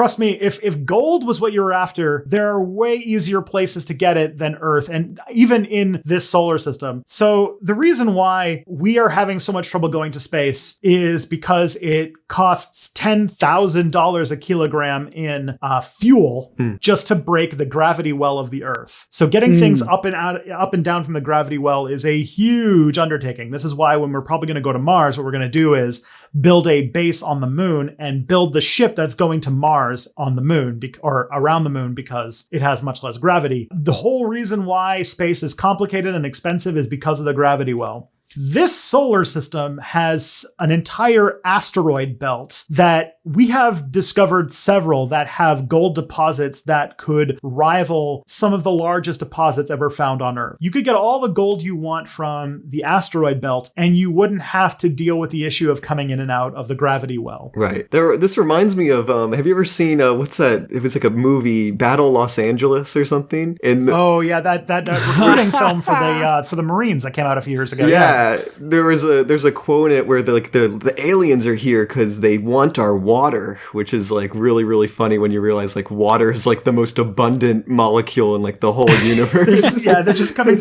trust me, if gold was what you were after, there are way easier places to get it than Earth, and even in this solar system. So the reason why we are having so much trouble going to space is because it costs $10,000 a kilogram in fuel just to break the gravity well of the Earth. So getting things up and down from the gravity well is a huge undertaking. This is why when we're probably going to go to Mars, what we're going to do is build a base on the moon and build the ship that's going to Mars on the moon or around the moon because it has much less gravity. The whole reason why space is complicated and expensive is because of the gravity well. This solar system has an entire asteroid belt that we have discovered several that have gold deposits that could rival some of the largest deposits ever found on Earth. You could get all the gold you want from the asteroid belt, and you wouldn't have to deal with the issue of coming in and out of the gravity well. Right. This reminds me of, have you ever seen, what's that? It was like a movie, Battle Los Angeles or something? That recruiting film for the Marines that came out a few years ago. Yeah. There's a quote in it where the aliens are here because they want our water, which is really, really funny when you realize water is the most abundant molecule in the whole universe. They're just coming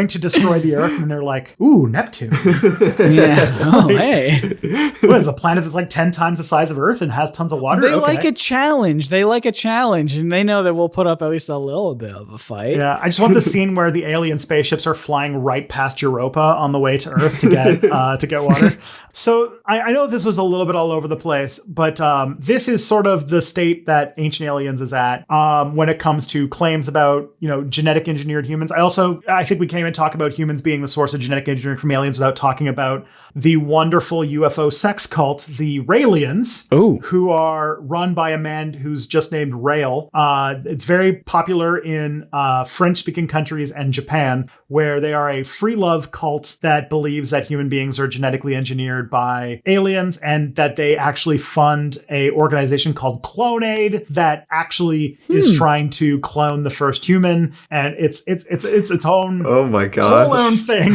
to destroy the Earth, and they're like, ooh, Neptune. Yeah. Oh, hey. What is a planet that's 10 times the size of Earth and has tons of water? They like a challenge. And they know that we'll put up at least a little bit of a fight. Yeah, I just want the scene where the alien spaceships are flying right past Europa on the way to Earth to get water. So I know this was a little bit all over the place, but this is sort of the state that Ancient Aliens is at when it comes to claims about genetic engineered humans. I think we can't even talk about humans being the source of genetic engineering from aliens without talking about the wonderful UFO sex cult, the Raelians, who are run by a man who's just named Rael. It's very popular in French-speaking countries and Japan, where they are a free love cult that believes that human beings are genetically engineered by aliens, and that they actually fund a organization called Clonaid that actually is trying to clone the first human, and it's its own whole own thing.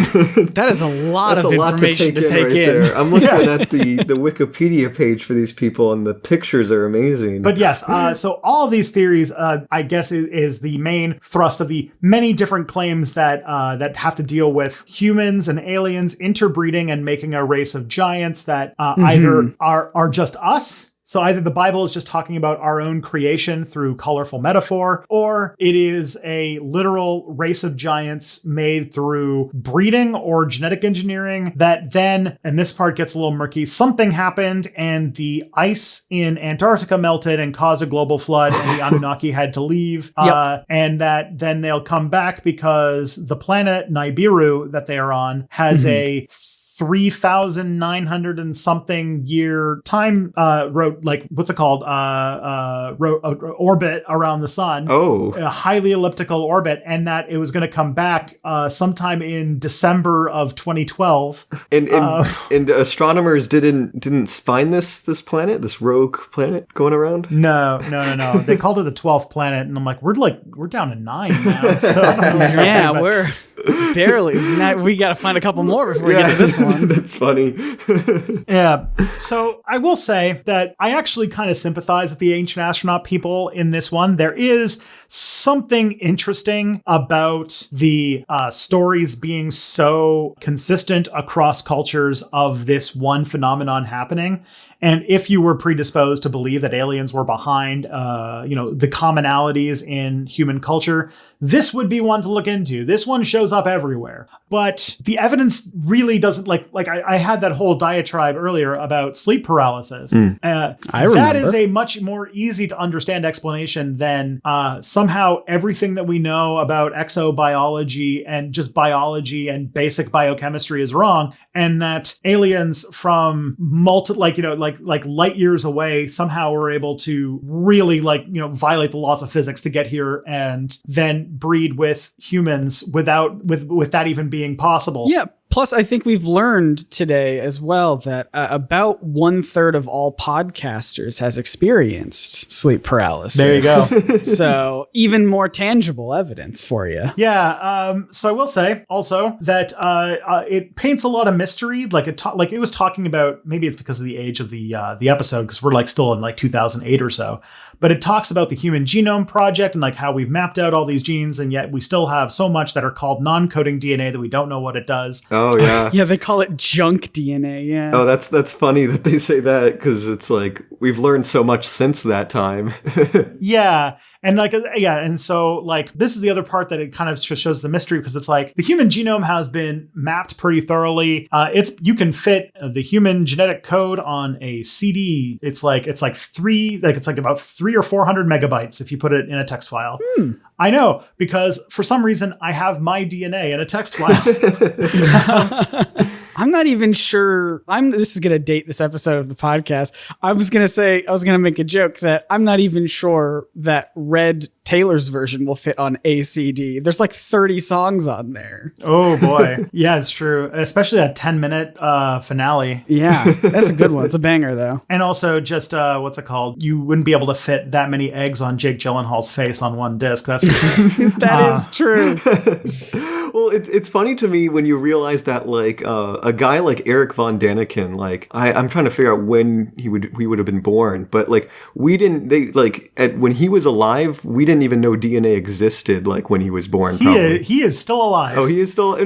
That is a lot of information to take in. There. I'm looking at the Wikipedia page for these people, and the pictures are amazing. But yes, so all of these theories, I guess, is the main thrust of the many different claims that have to deal with humans and aliens interbreeding and making a race of giants that either are just us. So either the Bible is just talking about our own creation through colorful metaphor, or it is a literal race of giants made through breeding or genetic engineering that then, and this part gets a little murky, something happened and the ice in Antarctica melted and caused a global flood and the Anunnaki had to leave. And that then they'll come back because the planet Nibiru that they are on has a 3,900 and something year time orbit around the sun. Oh, A highly elliptical orbit, and that it was going to come back sometime in December of 2012. And astronomers didn't find this planet, this rogue planet going around? No. They called it the 12th planet, and I'm like, we're down to 9 now. So Yeah, we're barely. We got to find a couple more before we get to this one. That's funny. Yeah. So I will say that I actually kind of sympathize with the ancient astronaut people in this one. There is something interesting about the stories being so consistent across cultures of this one phenomenon happening. And if you were predisposed to believe that aliens were behind, the commonalities in human culture, this would be one to look into. This one shows up everywhere. But the evidence really doesn't, I had that whole diatribe earlier about sleep paralysis. I remember. That is a much more easy to understand explanation than somehow everything that we know about exobiology and just biology and basic biochemistry is wrong. And that aliens from light years away somehow were able to really violate the laws of physics to get here and then breed with humans without that even being possible. Yeah. Plus, I think we've learned today as well that about 1/3 of all podcasters has experienced sleep paralysis. There you go. So even more tangible evidence for you. Yeah. So I will say also that it paints a lot of mystery. It was talking about, maybe it's because of the age of the episode, because we're still in 2008 or so. But it talks about the Human Genome Project and how we've mapped out all these genes, and yet we still have so much that are called non-coding DNA that we don't know what it does. Oh, yeah. Yeah, they call it junk DNA, yeah. Oh, that's funny that they say that, because it's we've learned so much since that time. Yeah. And and so this is the other part that it kind of shows the mystery, because it's the human genome has been mapped pretty thoroughly. You can fit the human genetic code on a CD. It's about 300 or 400 megabytes if you put it in a text file. I know, because for some reason I have my DNA in a text file. I'm not even sure. This is going to date this episode of the podcast. I was going to make a joke that I'm not even sure that Red Taylor's version will fit on ACD. There's 30 songs on there. Oh boy. Yeah, it's true. Especially that 10-minute finale. Yeah, that's a good one. It's a banger though. And also just, what's it called? You wouldn't be able to fit that many eggs on Jake Gyllenhaal's face on one disc. That's for sure. That is true. Well, it's funny to me when you realize that a guy like Eric von Daniken, I'm trying to figure out when he would have been born, but when he was alive, we didn't even know DNA existed when he was born. He is still alive. Oh, he is still I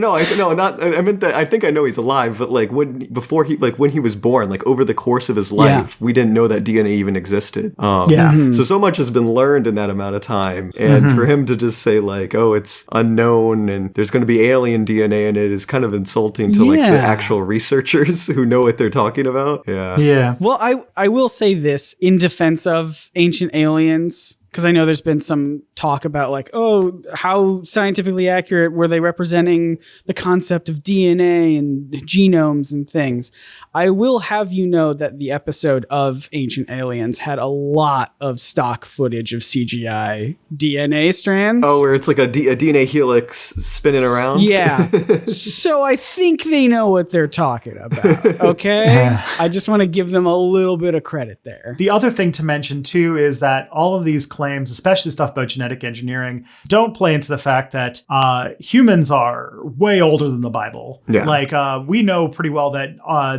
meant that. I think I know he's alive, but when he was born, over the course of his life, we didn't know that DNA even existed. So much has been learned in that amount of time, and for him to just say it's unknown and there's going to be alien DNA in it is kind of insulting to the actual researchers who know what they're talking about. Yeah. Well, I will say this in defense of ancient aliens, because I know there's been some talk about how scientifically accurate were they representing the concept of DNA and genomes and things. I will have you know that the episode of Ancient Aliens had a lot of stock footage of CGI DNA strands. Oh, where it's a DNA helix spinning around? Yeah. So I think they know what they're talking about, okay? I just want to give them a little bit of credit there. The other thing to mention, too, is that all of these claims, especially stuff about genetic engineering, don't play into the fact that humans are way older than the Bible. Yeah. We know pretty well that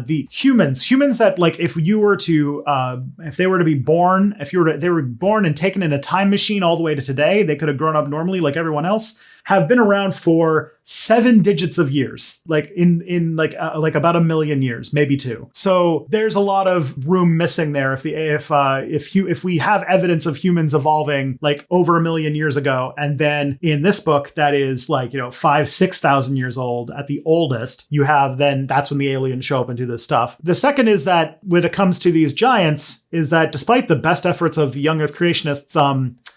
the humans that if they were to be born, they were born and taken in a time machine all the way to today, they could have grown up normally like everyone else, have been around for 7 digits of years, about 1 million years, maybe 2. So there's a lot of room missing there. If we have evidence of humans evolving over 1 million years ago, and then in this book that is 5,000-6,000 years old at the oldest, you have, then that's when the aliens show up and do this stuff. The second is that when it comes to these giants, is that despite the best efforts of the young Earth creationists,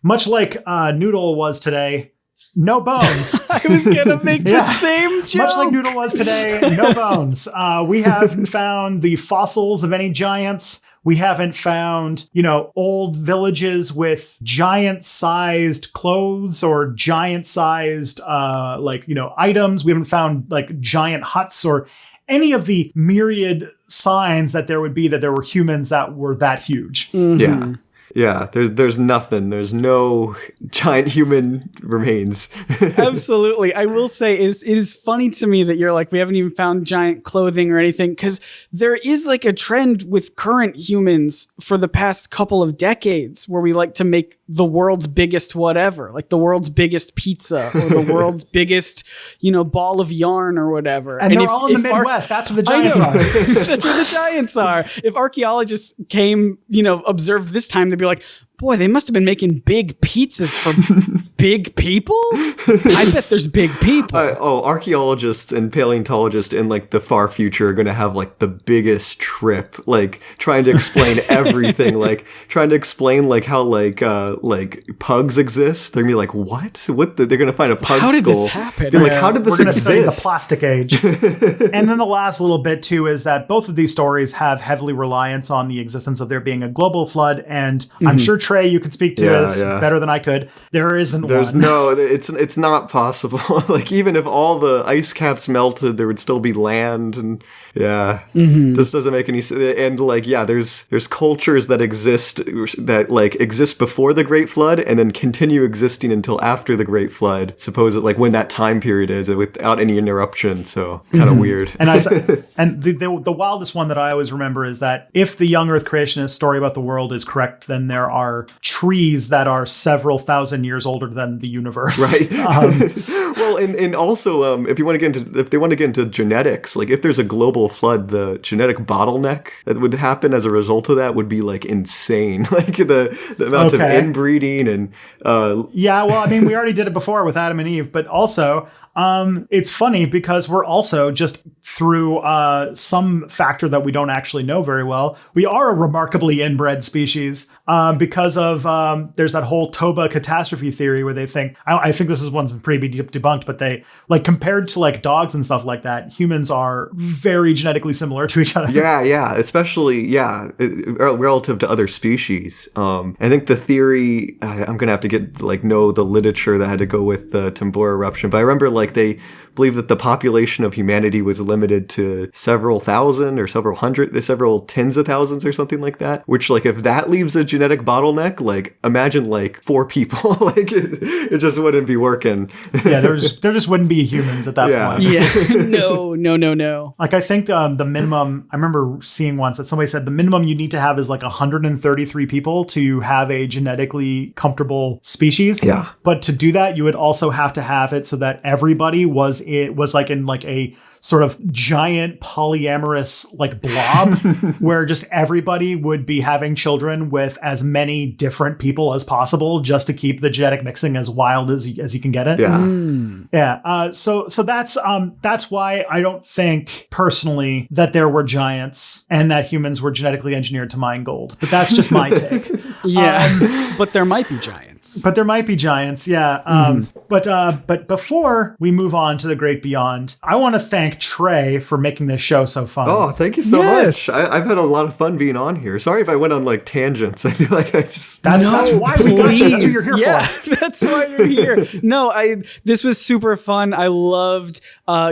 much like Noodle was today, no bones. I was gonna make the same joke. Much like Noodle was today, no bones. We haven't found the fossils of any giants. We haven't found, old villages with giant-sized clothes or giant-sized, items. We haven't found, giant huts or any of the myriad signs that there would be that there were humans that were that huge. Yeah. Yeah, there's nothing. There's no giant human remains. Absolutely. I will say it is funny to me that you're like, we haven't even found giant clothing or anything, because there is like a trend with current humans for the past couple of decades where we like to make the world's biggest whatever, like the world's biggest pizza or the world's biggest, ball of yarn or whatever. And they're all in the Midwest. That's where the giants are. That's where the giants are. If archaeologists came, observed this time, they'd be like, boy, they must have been making big pizzas for big people? I bet there's big people. Archaeologists and paleontologists in the far future are going to have the biggest trip, trying to explain everything, trying to explain how pugs exist. They're going to be like, what? They're going to find a pug skull. How did this happen? They're how did this exist? We're going to study the plastic age. And then the last little bit too is that both of these stories have heavily reliance on the existence of there being a global flood, and I'm sure Trey, you could speak to this better than I could. There's no, it's not possible. Even if all the ice caps melted, there would still be land, and this doesn't make any sense. And there's cultures that exist exist before the Great Flood and then continue existing until after the Great Flood, supposedly when that time period is, without any interruption. So kind of weird. And the wildest one that I always remember is that if the young Earth creationist story about the world is correct, then there are trees that are several thousand years older than the universe. Right. Well, and also, if they want to get into genetics, if there's a global flood, the genetic bottleneck that would happen as a result of that would be insane. The amount of inbreeding and we already did it before with Adam and Eve, but also it's funny because we're also just through some factor that we don't actually know very well. We are a remarkably inbred species because of there's that whole Toba catastrophe theory where they think, I think this is one's pretty debunked, but they compared to dogs and stuff like that, humans are very genetically similar to each other. Yeah, especially relative to other species. I think the theory, I'm gonna have to get know the literature that had to go with the Tambora eruption, but I remember they believe that the population of humanity was limited to several thousand or several tens of thousands or something like that, which if that leaves a genetic bottleneck, imagine 4 people. It just wouldn't be working. There just wouldn't be humans at that point. Yeah. No. I think the minimum, I remember seeing once that somebody said the minimum you need to have is 133 people to have a genetically comfortable species. Yeah. But to do that, you would also have to have it so that everybody was in a sort of giant polyamorous blob where just everybody would be having children with as many different people as possible just to keep the genetic mixing as wild as you can get it. So that's why I don't think personally that there were giants and that humans were genetically engineered to mine gold, but that's just my take. But there might be giants. But before we move on to the great beyond, I want to thank Trey for making this show so fun. Oh, thank you so much. I've had a lot of fun being on here. Sorry if I went on tangents. I feel like I just... That's why we got you. That's what you're here for. That's why you're here. This was super fun. I loved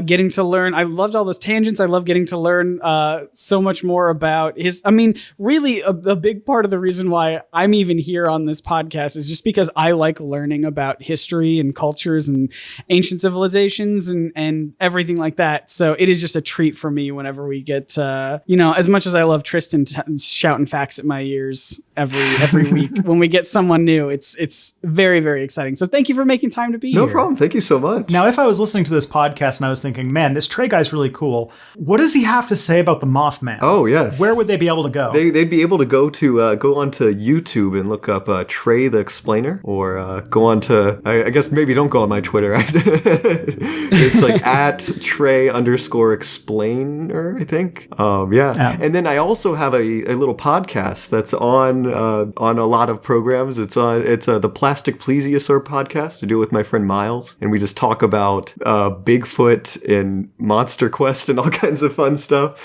getting to learn. I loved all those tangents. I love getting to learn so much more about his... really a big part of the reason why I'm even here on this podcast is just because I like learning about history and cultures and ancient civilizations and everything like that. So it is just a treat for me whenever we get, as much as I love Tristan shouting facts at my ears every week, when we get someone new, it's very, very exciting. So thank you for making time to be here. No problem. Thank you so much. Now, if I was listening to this podcast and I was thinking, man, this Trey guy's really cool, what does he have to say about the Mothman? Oh, yes. Where would they be able to go? They'd be able to go onto YouTube and look up Trey the Explainer, or go on to, I guess maybe don't go on my Twitter. It's at Trey_explainer, I think. And then I also have a little podcast that's on on a lot of programs. It's the Plastic Plesiosaur podcast. I do it with my friend Miles, and we just talk about Bigfoot and Monster Quest and all kinds of fun stuff.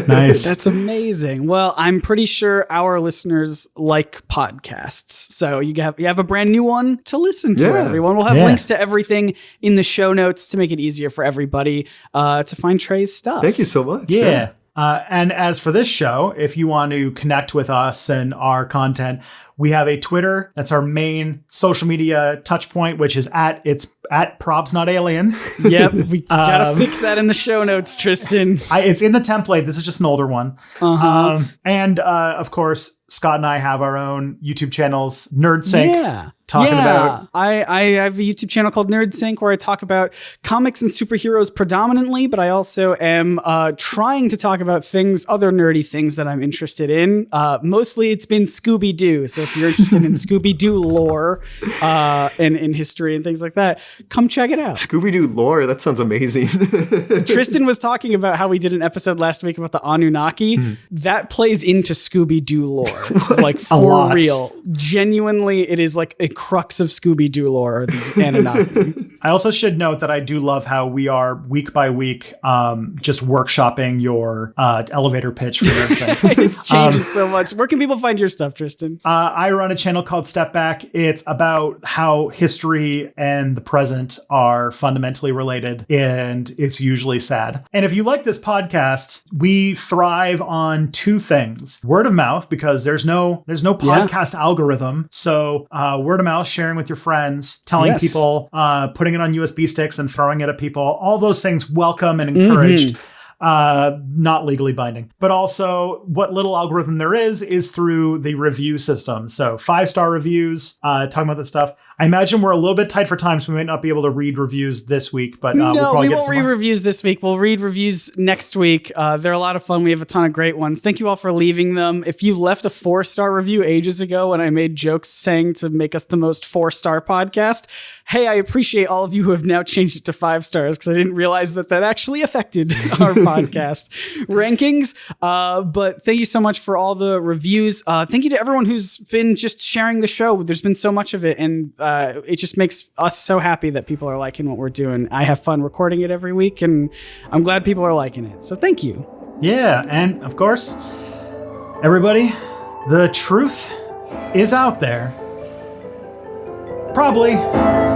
Nice. That's amazing. Well, I'm pretty sure our listeners like podcasts, so you have a brand new one to listen to. Yeah. Everyone, we'll have Yeah. links to everything in the show notes to make it easier for everybody to find Trey's stuff. Thank you so much. Yeah. And as for this show, if you want to connect with us and our content, we have a Twitter. That's our main social media touch point, which is at Probs Not Aliens. Yep, we gotta fix that in the show notes, Tristan. It's in the template. This is just an older one. Uh-huh. And of course, Scott and I have our own YouTube channels, Nerdsync. Yeah. Talking about I have a YouTube channel called Nerdsync where I talk about comics and superheroes predominantly, but I also am trying to talk about other nerdy things that I'm interested in. Mostly it's been Scooby-Doo. So if you're interested in Scooby-Doo lore and in history and things like that, come check it out. Scooby-Doo lore, that sounds amazing. Tristan was talking about how we did an episode last week about the Anunnaki. That plays into Scooby-Doo lore. Like for lot. real. Genuinely, it is like a crux of Scooby-Doo lore, these Anunnaki. I also should note that I do love how we are week by week just workshopping your elevator pitch for Nerdsync. It's changing so much. Where can people find your stuff, Tristan? I run a channel called Step Back. It's about how history and the present are fundamentally related, and it's usually sad. And if you like this podcast, we thrive on two things: word of mouth, because there's no podcast algorithm. So word of mouth, sharing with your friends, telling people, putting it on USB sticks and throwing it at people. All those things welcome and encouraged. Not legally binding, but also what little algorithm there is through the review system. So 5-star reviews, talking about this stuff. I imagine we're a little bit tight for time, so we might not be able to read reviews this week, but we'll probably we get won't some read more. reviews this week. We'll read reviews next week. They're a lot of fun. We have a ton of great ones. Thank you all for leaving them. If you left a 4-star review ages ago when I made jokes saying to make us the most 4-star podcast, hey, I appreciate all of you who have now changed it to 5 stars because I didn't realize that actually affected our podcast rankings. But thank you so much for all the reviews. Thank you to everyone who's been just sharing the show. There's been so much of it, and it just makes us so happy that people are liking what we're doing. I have fun recording it every week, and I'm glad people are liking it. So thank you. Yeah, and of course, everybody, the truth is out there. Probably.